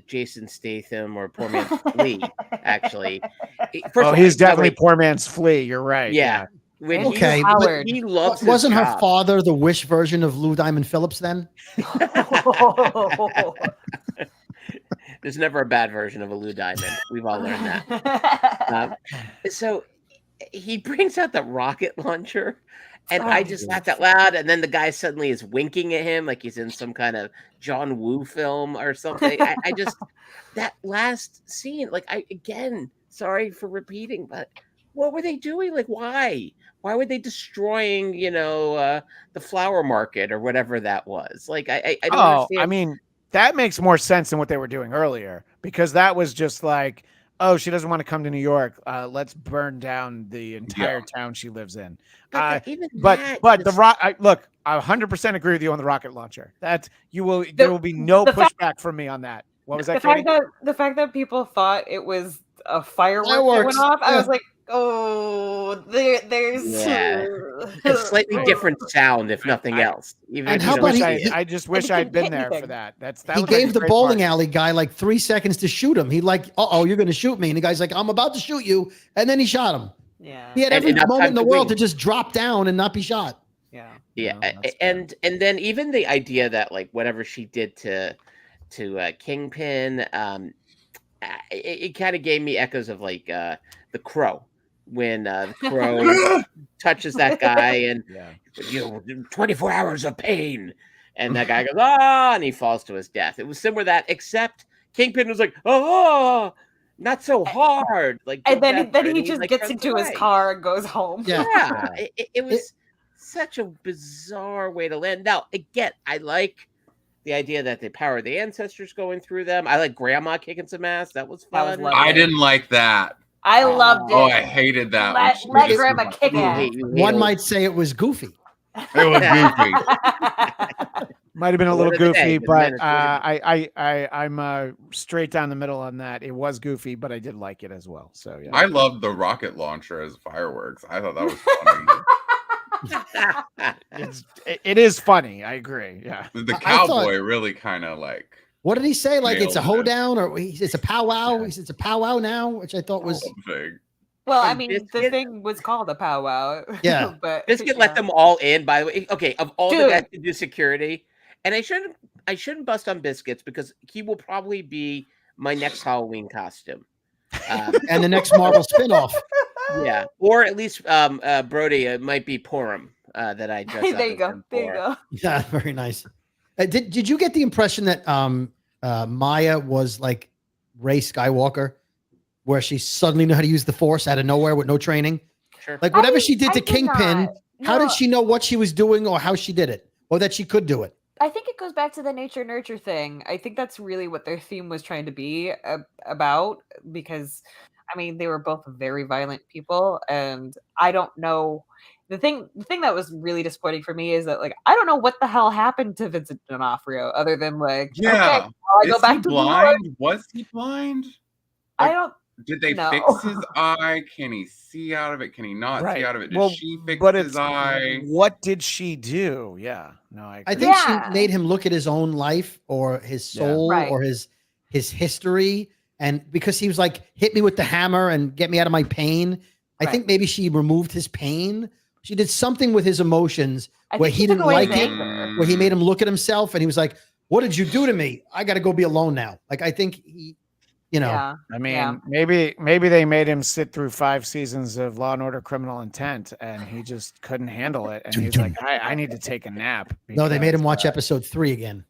Jason Statham, or poor man's Flea, actually. First of all, He's by the definitely way, poor man's Flea. You're right. yeah. When Okay, he, but Howard. he loves. Wasn't his her job. father the Wish version of Lou Diamond Phillips then? There's never a bad version of a Lou Diamond. We've all learned that. So he brings out the rocket launcher, and I just laughed out loud. And then the guy suddenly is winking at him like he's in some kind of John Woo film or something. I just, that last scene, like, sorry for repeating, but what were they doing? Like, why? Why were they destroying, the flower market or whatever that was? Like, I don't understand. I mean, that makes more sense than what they were doing earlier, because that was just like, oh, she doesn't want to come to New York. Let's burn down the entire town she lives in. But The rock. Look, I 100% agree with you on the rocket launcher. That there will be no pushback from me on that. What was that? The fact that people thought it was a firework that Fireworks, went off, I yeah. was like, oh, there's a slightly different sound, if nothing else. Even And if how you about don't he- see it. I just wish It I'd didn't been hit there for anything. that. That He looked like gave a the great bowling part. alley guy like 3 seconds to shoot him. He like, you're going to shoot me. And the guy's like, I'm about to shoot you. And then he shot him. Yeah. He had And every enough moment time in the to world wing. to just drop down and not be shot. Yeah. Yeah, No, that's fair. and then even the idea that, like, whatever she did to Kingpin, it kind of gave me echoes of like the Crow, when the Crow touches that guy and 24 hours of pain, and that guy goes and he falls to his death. It was similar to that, except Kingpin was like, not so hard, like, And go then better, he and just like, gets runs into his away. car and goes home. Yeah. Yeah, it was such a bizarre way to land. Now, again, I like the idea that they power the ancestors going through them. I like Grandma kicking some ass. That was That was fun. lovely. I didn't like that. I loved it. Oh, I hated that. when she Let just- Grandma kick You ass. hate One old- might say it was goofy. It was goofy. Might have been a At the little end of the day, goofy, the but man is really- I'm straight down the middle on that. It was goofy, but I did like it as well. So yeah, I loved the rocket launcher as fireworks. I thought that was funny. it is funny. I agree. Yeah. The I thought- cowboy really kind of like What did he say? Like it's a Nailed it. hoedown, or it's a powwow? Yeah. He says it's a powwow now, which I thought was something. Well, I And mean, the Biscuit- thing was called a powwow. Yeah. but Biscuit let them all in. By the way, okay, of all the Dude. guys to do security, and I shouldn't bust on Biscuits because he will probably be my next Halloween costume. and the next Marvel spinoff. Yeah, or at least Brody. It might be Purim that I dress up there you as go. him There you for. go. Yeah, very nice. Did you get the impression that Maya was like Rey Skywalker, where she suddenly knew how to use the Force out of nowhere with no training? Sure. Like whatever I- she did I to did Kingpin, not. how No, did she know what she was doing or how she did it, or that she could do it? I think it goes back to the nature nurture thing. I think that's really what their theme was trying to be about, because I mean they were both very violent people, and I don't know. The thing that was really disappointing for me is that like I don't know what the hell happened to Vincent D'Onofrio other than like okay, Yeah. well, I Is go he back to New York. blind? Was he blind? I Like, don't. Did they No. fix his eye? Can he see out of it? Can he not Right. see out of it? Did Well, she fix but his it's eye? what did she do? Yeah. No, I I agree. think Yeah. she made him look at his own life or his Yeah. soul Right. or his history, and because he was like, hit me with the hammer and get me out of my pain. I Right. think maybe she removed his pain. She did something with his emotions I where think he she took didn't away like his it, anger. where he made him look at himself and he was like, "What did you do to me? I got to go be alone now." Like I think he, you know, Yeah. I mean, Yeah. maybe they made him sit through 5 seasons of Law and Order: Criminal Intent, and he just couldn't handle it. And he's like, I need to take a nap. no, they made him because, watch episode 3 again.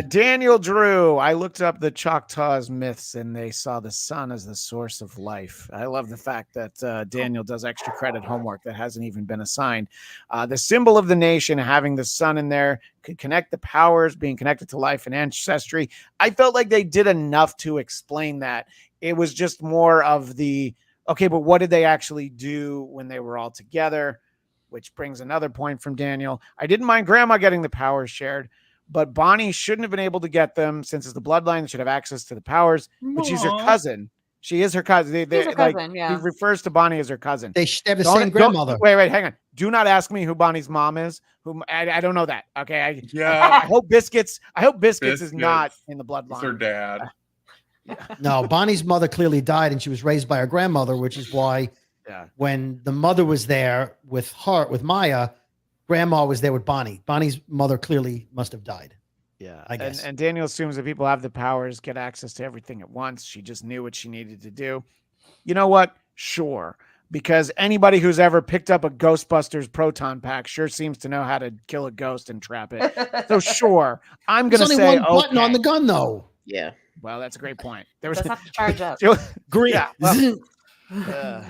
Daniel Drew. I looked up the Choctaws myths, and they saw the sun as the source of life. I love the fact that Daniel does extra credit homework that hasn't even been assigned. The symbol of the nation, having the sun in there, could connect the powers, being connected to life and ancestry. I felt like they did enough to explain that. It was just more of the okay, but what did they actually do when they were all together? Which brings another point from Daniel. I didn't mind Grandma getting the powers shared, but Bonnie shouldn't have been able to get them since it's the bloodline. Should have access to the powers, but she's her Aw. cousin. She is her cousin. She's her Like, cousin, he yeah. refers to Bonnie as her cousin. They have the Don't- same don't- grandmother. Wait, hang on. Do not ask me who Bonnie's mom is. I don't know that. Okay, I Yeah, hope Biscuits. I hope Biscuits is not Biscuits. in the it's her bloodline. dad. No, Bonnie's mother clearly died, and she was raised by her grandmother, which is why Yeah. when the mother was there with her, with Maya, Grandma was there with Bonnie. Bonnie's mother clearly must have died. Yeah, I guess. And Daniel assumes that people have the powers, get access to everything at once. She just knew what she needed to do. You know what? Sure. Because anybody who's ever picked up a Ghostbusters proton pack sure seems to know how to kill a ghost and trap it. So sure, I'm There's going to only say one button on okay. the gun, though. Yeah. Well, that's a great point. There was Doesn't have to charge up. Green. Yeah, well, it's uh,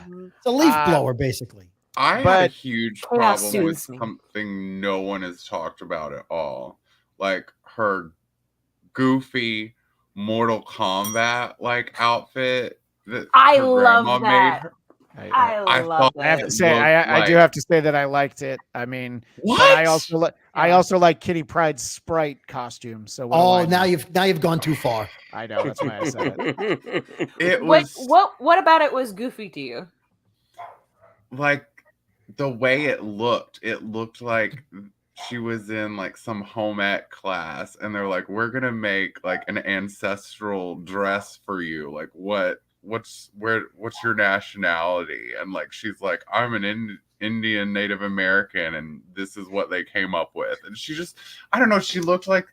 a leaf uh, blower, basically. I had a But- huge Chaos problem with soothes me. something no one has talked about at all. Like her goofy Mortal Kombat like outfit that I her love grandma that. her. I love thought I have that. to say, looked I do like- have to say that I liked it. I mean, What? but I also I Yeah. also like Kitty Pryde's Sprite costume. So what do Oh, I now know? you've gone too far. I know that's why I said it. It was What about it was goofy to you? like the way it looked like she was in like some home ec class and they're like, we're gonna make like an ancestral dress for you. Like what's your nationality? And like she's like, I'm an Indian Native American and this is what they came up with. And she just, I don't know, she looked like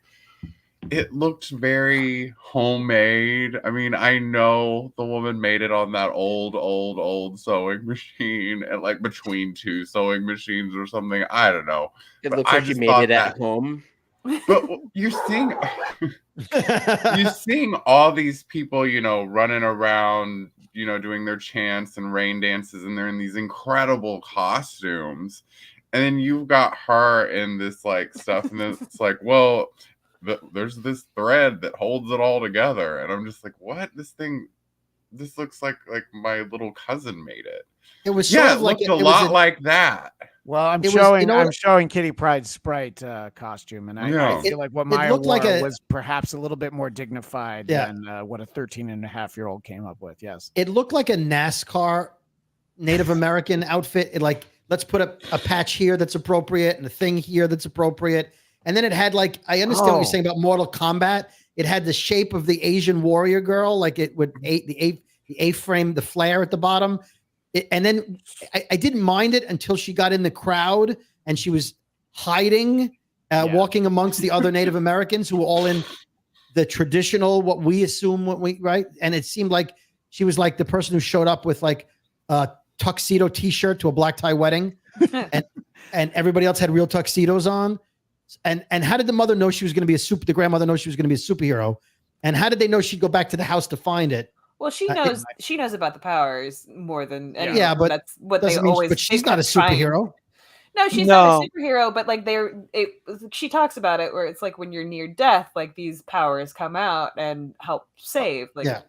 it looked very homemade. I mean, I know the woman made it on that old sewing machine and like between two sewing machines or something. I don't know. It But looks I like you just made thought it at that- home. But you're seeing all these people, you know, running around, you know, doing their chants and rain dances, and they're in these incredible costumes. And then you've got her in this like stuff, and then it's like, well, there's this thread that holds it all together. And I'm just like, what? This looks like my little cousin made it. It was sort Yeah, of it like looked a it was lot like that. Well, I'm It was- showing you know I'm what- showing Kitty Pryde's Sprite costume, and I Yeah. feel like what it Maya looked like wore a- was perhaps a little bit more dignified Yeah. than what a 13-and-a-half-year-old came up with. Yes. It looked like a NASCAR Native American outfit. It like, let's put a patch here that's appropriate and a thing here that's appropriate. And then it had like, I understand what Oh. you're saying about Mortal Kombat. It had the shape of the Asian warrior girl, like it would the A-frame, the flare at the bottom. And then I didn't mind it until she got in the crowd and she was hiding, Yeah. walking amongst the other Native Americans who were all in the traditional, what we assume, right? And it seemed like she was like the person who showed up with like a tuxedo T-shirt to a black tie wedding, and everybody else had real tuxedos on. And how did the mother know she was going to be the grandmother know she was going to be a superhero? And how did they know she'd go back to the house to find it? Well, she knows about the powers more than anyone. Yeah, but that's what they Doesn't mean, always. but she's they not a kept trying- superhero. No, she's not a superhero, but like she talks about it where it's like when you're near death, like these powers come out and help save. Like, Yeah.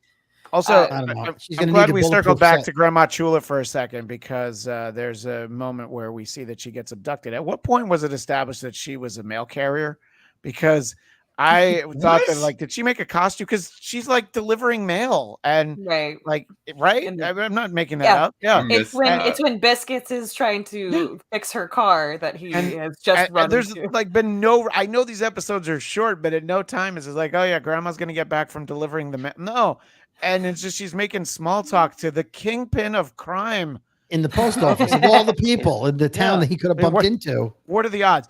Also, I don't know. She's I'm gonna glad need a we circled bulletproof back set. to Grandma Chula for a second because there's a moment where we see that she gets abducted. At what point was it established that she was a mail carrier? Because I thought that, like, did she make a costume? Because she's like delivering mail and right. like, right? And I'm not making that Yeah. up. Yeah. I It's missed that. when Biscuits is trying to fix her car that he And- has just run there's into. like been no, I know these episodes are short, but at no time is it like, oh yeah, grandma's going to get back from delivering the mail. No. And it's just, she's making small talk to the kingpin of crime. In the post office of all the people in the town Yeah. that he could have I mean, bumped into. What are the odds?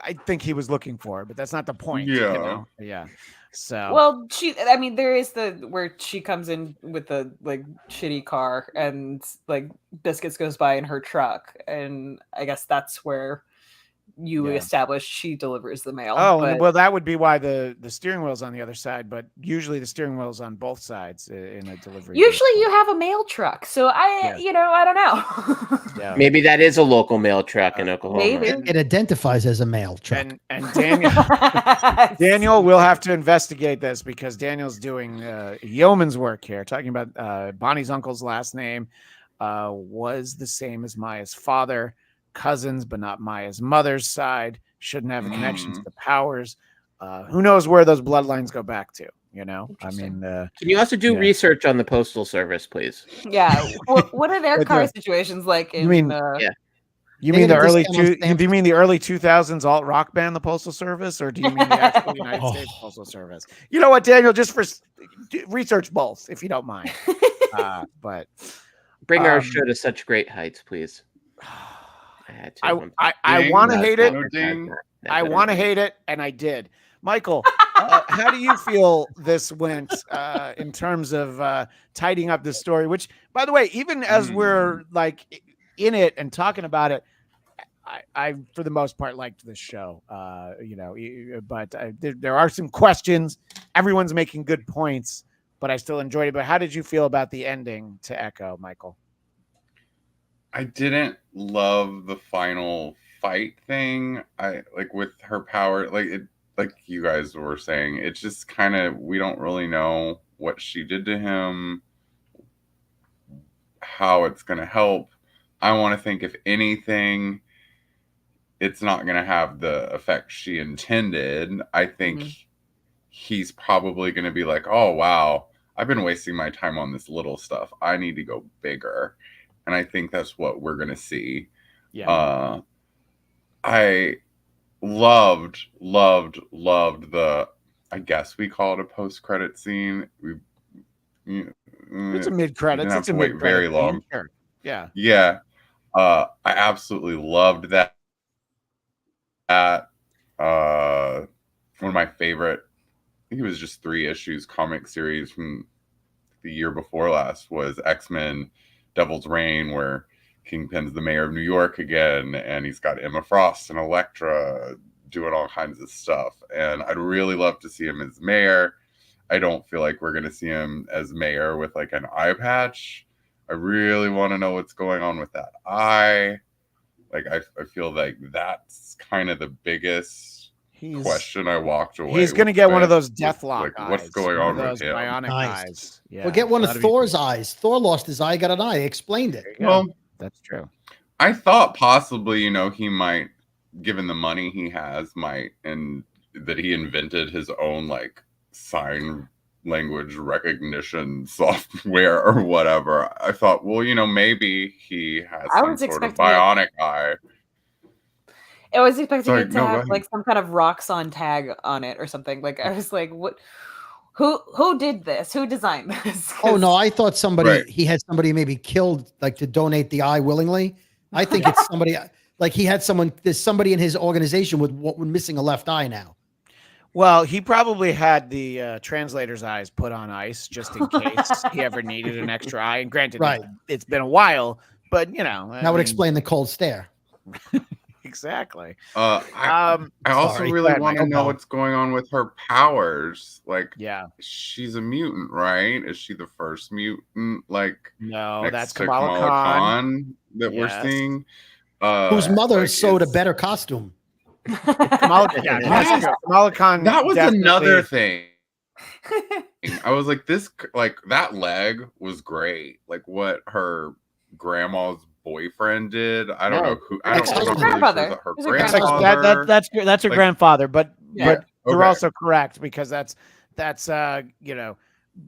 I think he was looking for her, but that's not the point. You Yeah. know? Yeah. So, Well, I mean, there is where she comes in with the like shitty car and like Biscuits goes by in her truck. And I guess that's where you Yeah. establish she delivers the mail. oh, but well, that would be why the steering wheel's on the other side, but usually the steering wheel's on both sides in a delivery. usually you vehicle. have a mail truck. So I don't know. Yeah. Maybe that is a local mail truck in Oklahoma. maybe. It identifies as a mail truck. And Daniel will have to investigate this because Daniel's doing yeoman's work here, talking about Bonnie's uncle's last name was the same as Maya's father, cousins, but not Maya's mother's side, shouldn't have a connection to the powers. Who knows where those bloodlines go back to? You know, I mean, Can you also do Yeah. research on the Postal Service, please? Yeah. What are their But car the- situations like in you mean- Yeah. you They mean the get a early discount on stamps. do you mean the early 2000s alt rock band, the Postal Service, or do you mean the actual United Oh. States Postal Service? You know what, Daniel? Just for research both, if you don't mind. But Bring our Um, show to such great heights, please. I had to. I Ding. want to hate it. No ding. I want to hate it, and I did. Michael, how do you feel this went in terms of tidying up this story? Which, by the way, even as we're like in it and talking about it, I for the most part liked this show. You know, but there are some questions. Everyone's making good points, but I still enjoyed it. But how did you feel about the ending to Echo, Michael? I didn't love the final fight thing. I like with her power, like it, like you guys were saying, it's just kind of, we don't really know what she did to him, how it's going to help. I want to think, if anything, it's not going to have the effect she intended. I think he's probably going to be like, oh, wow, I've been wasting my time on this little stuff. I need to go bigger. And I think that's what we're going to see. Yeah. I loved the, I guess we call it a post-credit scene. It's a mid credits. didn't have It's a to wait mid very long. Sure. Yeah. Yeah. I absolutely loved that. One of my favorite, I think it was just 3 issues comic series from the year before last was X-Men Devil's Reign, where Kingpin's the mayor of New York again, and he's got Emma Frost and Elektra doing all kinds of stuff. And I'd really love to see him as mayor. I don't feel like we're going to see him as mayor with like an eye patch. I really want to know what's going on with that eye. Like, I feel like that's kind of the biggest question I walked away. He's going to with get one of this. those Deathlock Like, eyes. what's going one on of with those him? bionic Nice. eyes. Yeah. Well, get one of That'd be Thor's cool. eyes. Thor lost his eye, got an eye. They explained it. Yeah, Well, that's true. I thought possibly, he might, given the money he has, and that he invented his own like sign language recognition software or whatever. I thought, well, maybe he has I some was sort of expecting it. bionic eye. I was expecting Sorry, it to no, go have ahead. like some kind of Roxxon tag on it or something. Like I was like, what? Who did this? Who designed this? Oh no, I thought Right. he had somebody maybe killed like to donate the eye willingly. I think it's somebody like he had someone. There's somebody in his organization with what we're missing a left eye now. Well, he probably had the translator's eyes put on ice just in case he ever needed an extra eye. And granted, Right. it's been a while, but That would explain the cold stare. Exactly. I also sorry. really Go ahead, want to Mike. know what's going on with her powers. Like, Yeah. she's a mutant, right? Is she the first mutant? Like, No, next that's to Kamala Khan. that we're Yes. seeing? Whose mother like, sewed a it's- better costume. Kamala, yeah, that's true. Kamala Khan. That was definitely- another thing. I was like, that leg was great. Like what her grandma's boyfriend did. I don't No, know who. I don't know. It's I'm her really sure grandfather. that her It's her That's grandfather. that's her Like- grandfather, but Yeah. you're Okay. also correct because that's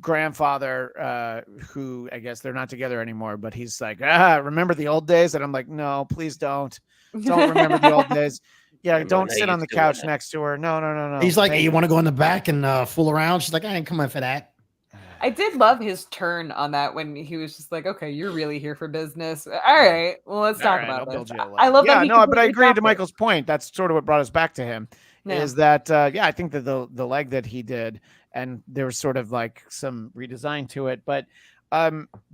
grandfather who I guess they're not together anymore, but he's like, remember the old days? And I'm like, no, please don't remember the old days. Yeah, Remember don't when sit they on the used to couch wanna- next to her. No. He's like, Thank hey, you want to go in the back and fool around? She's like, I ain't coming for that. I did love his turn on that when he was just like, "Okay, you're really here for business. All right, well, let's talk All right, about I'll this." build you a leg. I love that. He but I completely agree to dropped it. Michael's point. That's sort of what brought us back to him. Yeah. Is that I think that the leg that he did, and there was sort of like some redesign to it, but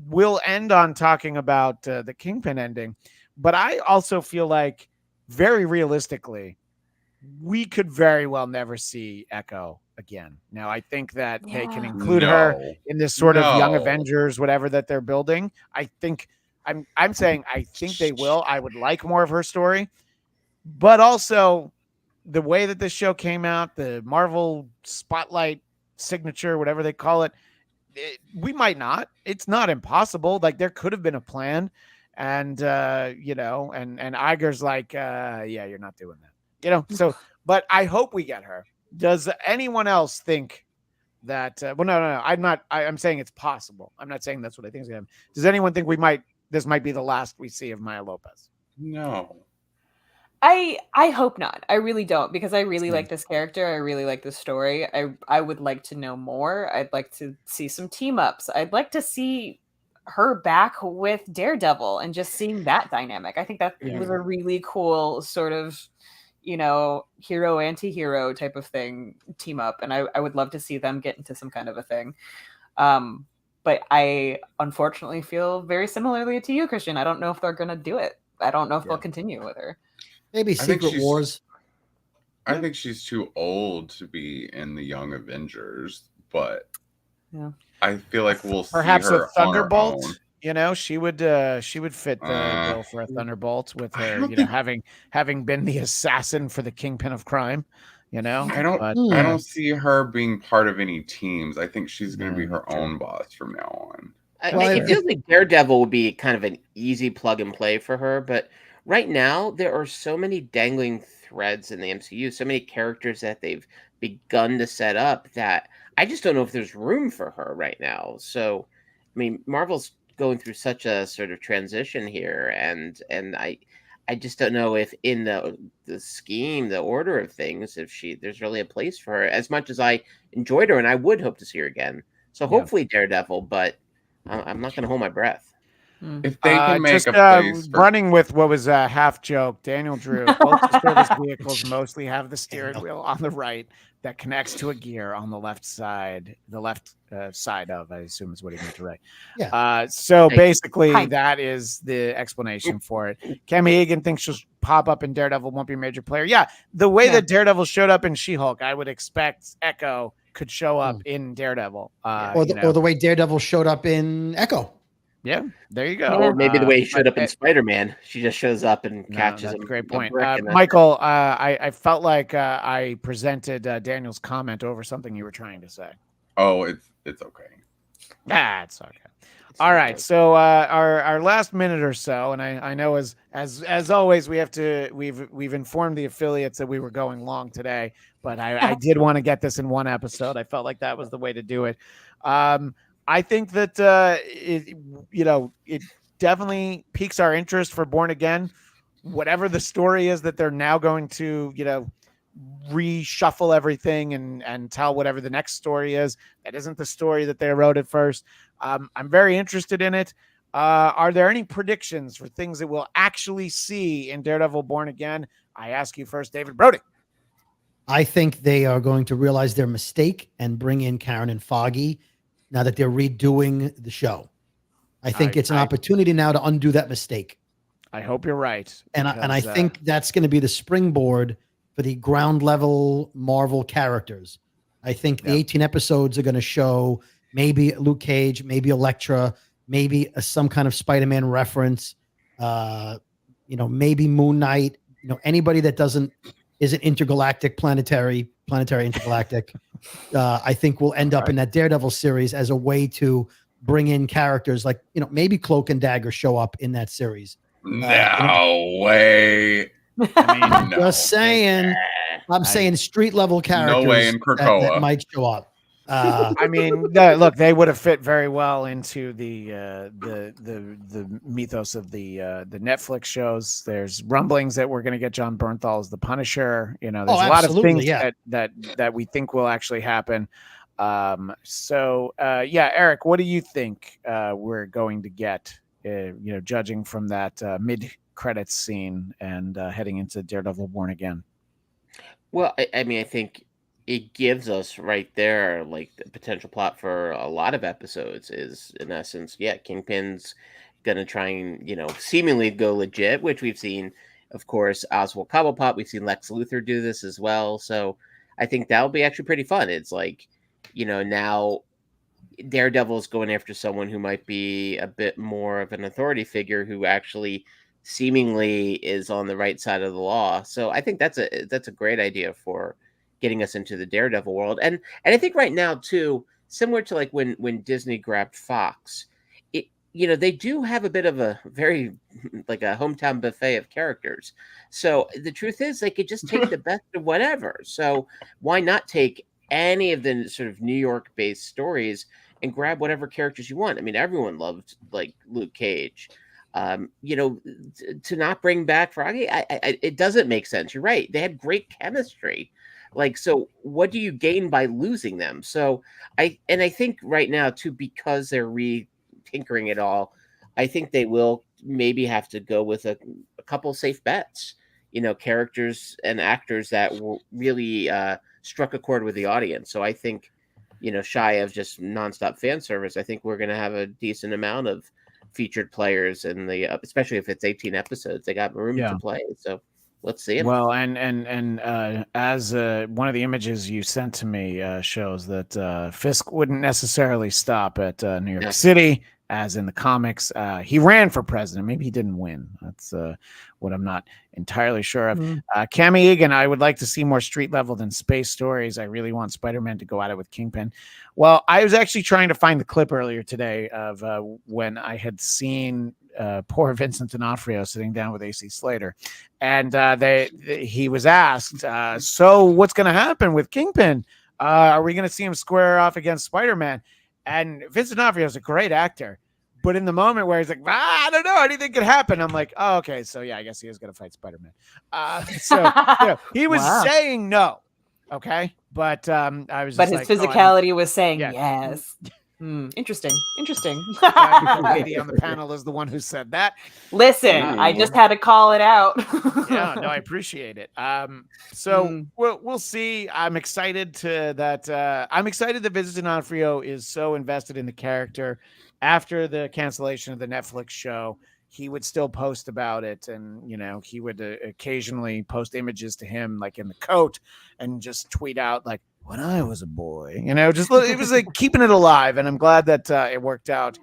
we'll end on talking about the Kingpin ending. But I also feel like very realistically, we could very well never see Echo again. Now, I think that they can Yeah. include her No. in this sort of Young No. Avengers, whatever that they're building. I think I'm saying I think they will. I would like more of her story, but also the way that this show came out, the Marvel Spotlight signature, whatever they call it, we might not. It's not impossible. Like there could have been a plan, and and Iger's like, yeah, you're not doing that. So, but I hope we get her. Does anyone else think that? Well, no. I'm not. I'm saying it's possible. I'm not saying that's what I think is going to happen. Does anyone think this might be the last we see of Maya Lopez? No. I hope not. I really don't because I really Same. like this character. I really like this story. I would like to know more. I'd like to see some team ups. I'd like to see her back with Daredevil and just seeing that dynamic. I think that was a really cool sort of hero anti-hero type of thing team up, and I would love to see them get into some kind of a thing. But I unfortunately feel very similarly to you, Christian. I don't know if they're gonna do it. I don't know if they'll continue with her. Maybe I think Secret Wars. I think she's too old to be in the Young Avengers, but Yeah. I feel like we'll Perhaps see her a Thunderbolt. on her She would fit the bill for a Thunderbolt with I her, don't think- having been the assassin for the Kingpin of crime. I But- don't see her being part of any teams. I think she's going to be No, her own boss from now on. It feels like Daredevil would be kind of an easy plug and play for her, but right now there are so many dangling threads in the MCU, so many characters that they've begun to set up that I just don't know if there's room for her right now. So, I mean, Marvel's going through such a sort of transition here, and I just don't know if in the scheme, the order of things, if there's really a place for her. As much as I enjoyed her, and I would hope to see her again. So hopefully Daredevil, but I'm not going to hold my breath. If they can make just a place for running with what was a half joke, Daniel Drew. Both the service vehicles mostly have the steering wheel on the right that connects to a gear on the left side. The left side of, I assume, is what he meant to write. Yeah. So Thank you. basically, Hi. that is the explanation for it. Cami Egan thinks she'll pop up in Daredevil, won't be a major player. Yeah, the way that Daredevil showed up in She-Hulk, I would expect Echo could show up in Daredevil. Or the way Daredevil showed up in Echo. Yeah, there you go. Or maybe the way he showed but up in Spider-Man. She just shows up and No, catches that's him. a great a point. brick and that's Michael, I felt like I presented Daniel's comment over something you were trying to say. Oh, it's okay. It's okay. All right, so our last minute or so, and I know as always we've informed the affiliates that we were going long today, but I did want to get this in one episode. I felt like that was the way to do it. I think that it definitely piques our interest for Born Again. Whatever the story is that they're now going to reshuffle everything and tell whatever the next story is. That isn't the story that they wrote at first. I'm very interested in it. Are there any predictions for things that we'll actually see in Daredevil Born Again? I ask you first, David Brody. I think they are going to realize their mistake and bring in Karen and Foggy now that they're redoing the show. I think it's an opportunity now to undo that mistake. I hope you're right. And I think that's going to be the springboard for the ground level Marvel characters. I think the 18 episodes are going to show maybe Luke Cage, maybe Elektra, maybe some kind of Spider-Man reference, maybe Moon Knight, anybody that isn't intergalactic, planetary intergalactic. I think we'll end up in that Daredevil series as a way to bring in characters like, maybe Cloak and Dagger show up in that series. No way. I mean, Just saying. I'm saying street level characters No way in Krakoa. that might show up. I mean, look, they would have fit very well into the mythos of the Netflix shows. There's rumblings that we're going to get John Bernthal as the Punisher. There's a lot of things that we think will actually happen. Eric, what do you think we're going to get? Judging from that mid-credits scene and heading into Daredevil Born Again. Well, I think it gives us right there, like, the potential plot for a lot of episodes is, in essence, Kingpin's going to try and, seemingly go legit, which we've seen, of course, Oswald Cobblepot. We've seen Lex Luthor do this as well. So I think that'll be actually pretty fun. It's like, now Daredevil's going after someone who might be a bit more of an authority figure who actually seemingly is on the right side of the law. So I think that's a great idea for getting us into the Daredevil world. And I think right now too, similar to like when Disney grabbed Fox, they do have a bit of a very like a hometown buffet of characters. So the truth is they could just take the best of whatever. So why not take any of the sort of New York based stories and grab whatever characters you want? I mean, everyone loved like Luke Cage. To not bring back Froggy, it doesn't make sense. You're right. They had great chemistry. Like, so what do you gain by losing them? So I think right now too, because they're tinkering it all, I think they will maybe have to go with a couple safe bets, characters and actors that will really struck a chord with the audience. So I think, shy of just nonstop fan service, I think we're going to have a decent amount of featured players in the especially if it's 18 episodes. They got room to play, so let's see it. Well, and as one of the images you sent to me shows that Fisk wouldn't necessarily stop at New York City, as in the comics. He ran for president. Maybe he didn't win. That's what I'm not entirely sure of. Cammie Egan, I would like to see more street level than space stories. I really want Spider-Man to go at it with Kingpin. Well, I was actually trying to find the clip earlier today of when I had seen poor Vincent D'Onofrio sitting down with AC Slater, and he was asked, so what's going to happen with Kingpin? Are we going to see him square off against Spider-Man? And Vincent D'Onofrio is a great actor, but in the moment where he's like, I don't know, anything could happen, I'm like, oh, okay, so yeah, I guess he is going to fight Spider-Man. He was saying no, okay, but I was. But just his physicality was saying yes. Interesting. The lady on the panel is the one who said that. Listen, I just had to call it out. Yeah, no, I appreciate it. We'll see. I'm excited that Vincent D'Onofrio is so invested in the character. After the cancellation of the Netflix show, he would still post about it, and he would occasionally post images to him like in the coat and just tweet out like, when I was a boy, just it was like keeping it alive. And I'm glad that it worked out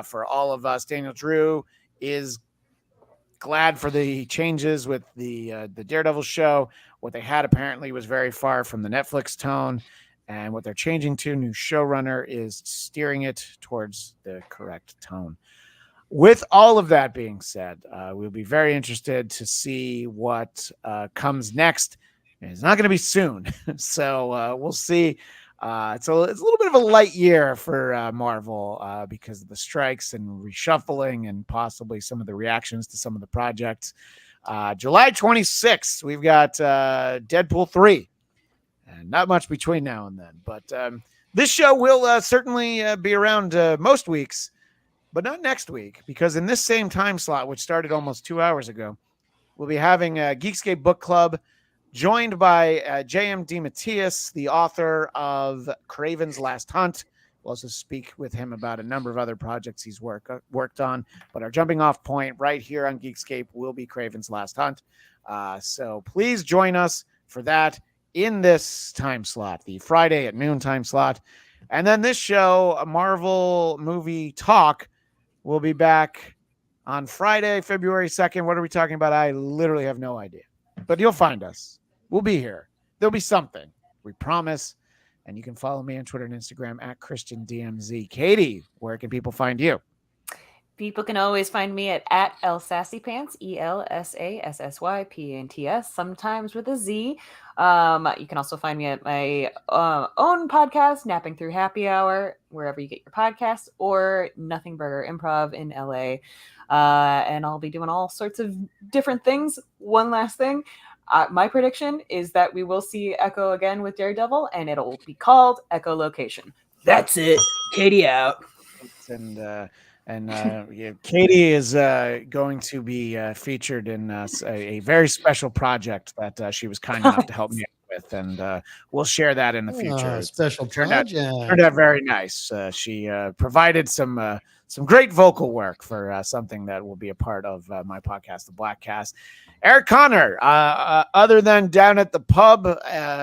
for all of us. Daniel Drew is glad for the changes with the Daredevil show. What they had apparently was very far from the Netflix tone. and what they're changing to, new showrunner, is steering it towards the correct tone. With all of that being said, we'll be very interested to see what comes next. It's not going to be soon, so we'll see. It's a little bit of a light year for Marvel because of the strikes and reshuffling and possibly some of the reactions to some of the projects. July 26th, we've got Deadpool 3. And not much between now and then. But this show will certainly be around most weeks, but not next week, because in this same time slot, which started almost 2 hours ago, we'll be having a Geekscape Book Club joined by J.M. DeMatteis, the author of Kraven's Last Hunt. We'll also speak with him about a number of other projects he's worked on. But our jumping off point right here on Geekscape will be Kraven's Last Hunt. So please join us for that in this time slot, the Friday at noon time slot. And then this show, a Marvel Movie Talk, will be back on Friday, February 2nd. What are we talking about? I literally have no idea. But you'll find us. We'll be here. There'll be something. We promise. And you can follow me on Twitter and Instagram at ChristianDMZ. Katie, where can people find you? People can always find me at ElSassyPants, ElSassyPants, sometimes with a Z. You can also find me at my own podcast, Napping Through Happy Hour, wherever you get your podcasts, or Nothing Burger Improv in LA. And I'll be doing all sorts of different things. One last thing. My prediction is that we will see Echo again with Daredevil, and it'll be called Echolocation. That's it. Katie out. And yeah, Katie is going to be featured in a very special project that she was kind enough to help me with, and we'll share that in the future. Special project. Turned out very nice. She provided some great vocal work for something that will be a part of my podcast, The Black Cast. Eric Connor, other than down at the pub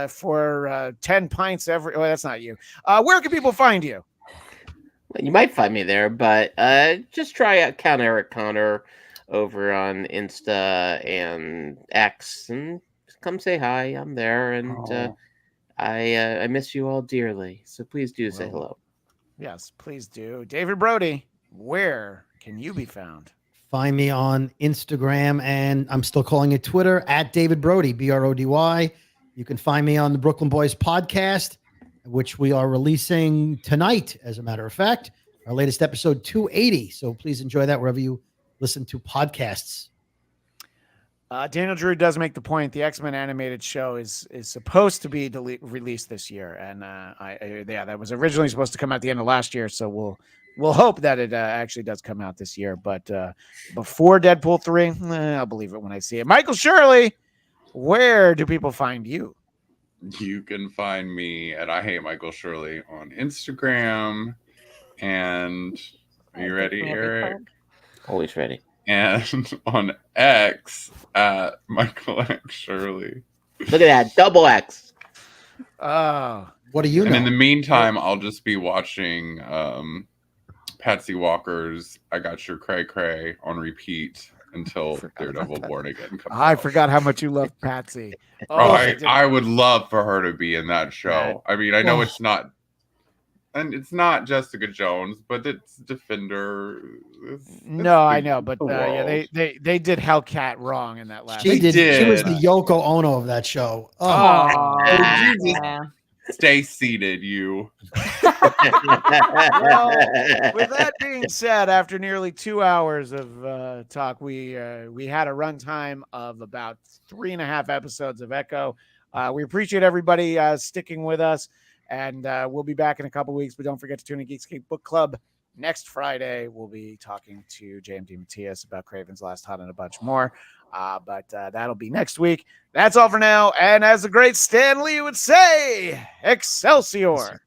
for 10 pints every... Well, that's not you. Where can people find you? You might find me there, but just try out Count Eric Connor over on Insta and X, and come say hi. I'm there, and I miss you all dearly. So please do say hello. Yes, please do. David Brody, where can you be found? Find me on Instagram, and I'm still calling it Twitter, at David Brody, Brody. You can find me on the Brooklyn Boys podcast, which we are releasing tonight, as a matter of fact, our latest episode 280. So please enjoy that wherever you listen to podcasts. Daniel Drew does make the point. The X-Men animated show is supposed to be released this year. And that was originally supposed to come out at the end of last year. So we'll hope that it actually does come out this year. But before Deadpool 3, I'll believe it when I see it. Michael Shirley, where do people find you? You can find me at I Hate Michael Shirley on Instagram. And are you ready, Eric? Always ready. And on X at Michael X Shirley. Look at that, double X. Oh, what do you know? And in the meantime, I'll just be watching Patsy Walker's I Got Your Cray Cray on repeat until Daredevil Born Again comes I out. forgot how much you love Patsy. I would love for her to be in that show. I mean, I know it's not Jessica Jones, but it's Defender. No, I know, but yeah, they did Hellcat wrong in that last. She did. She was the Yoko Ono of that show. Oh, Jesus. Stay seated, you. Well, with that being said, after nearly 2 hours of talk, we had a runtime of about 3.5 episodes of Echo. We appreciate everybody sticking with us, and we'll be back in a couple weeks. But don't forget to tune in Geekscape Book Club next Friday. We'll be talking to J.M. DeMatteis about Kraven's Last Hunt and a bunch more. But that'll be next week. That's all for now. And as the great Stan Lee would say, Excelsior.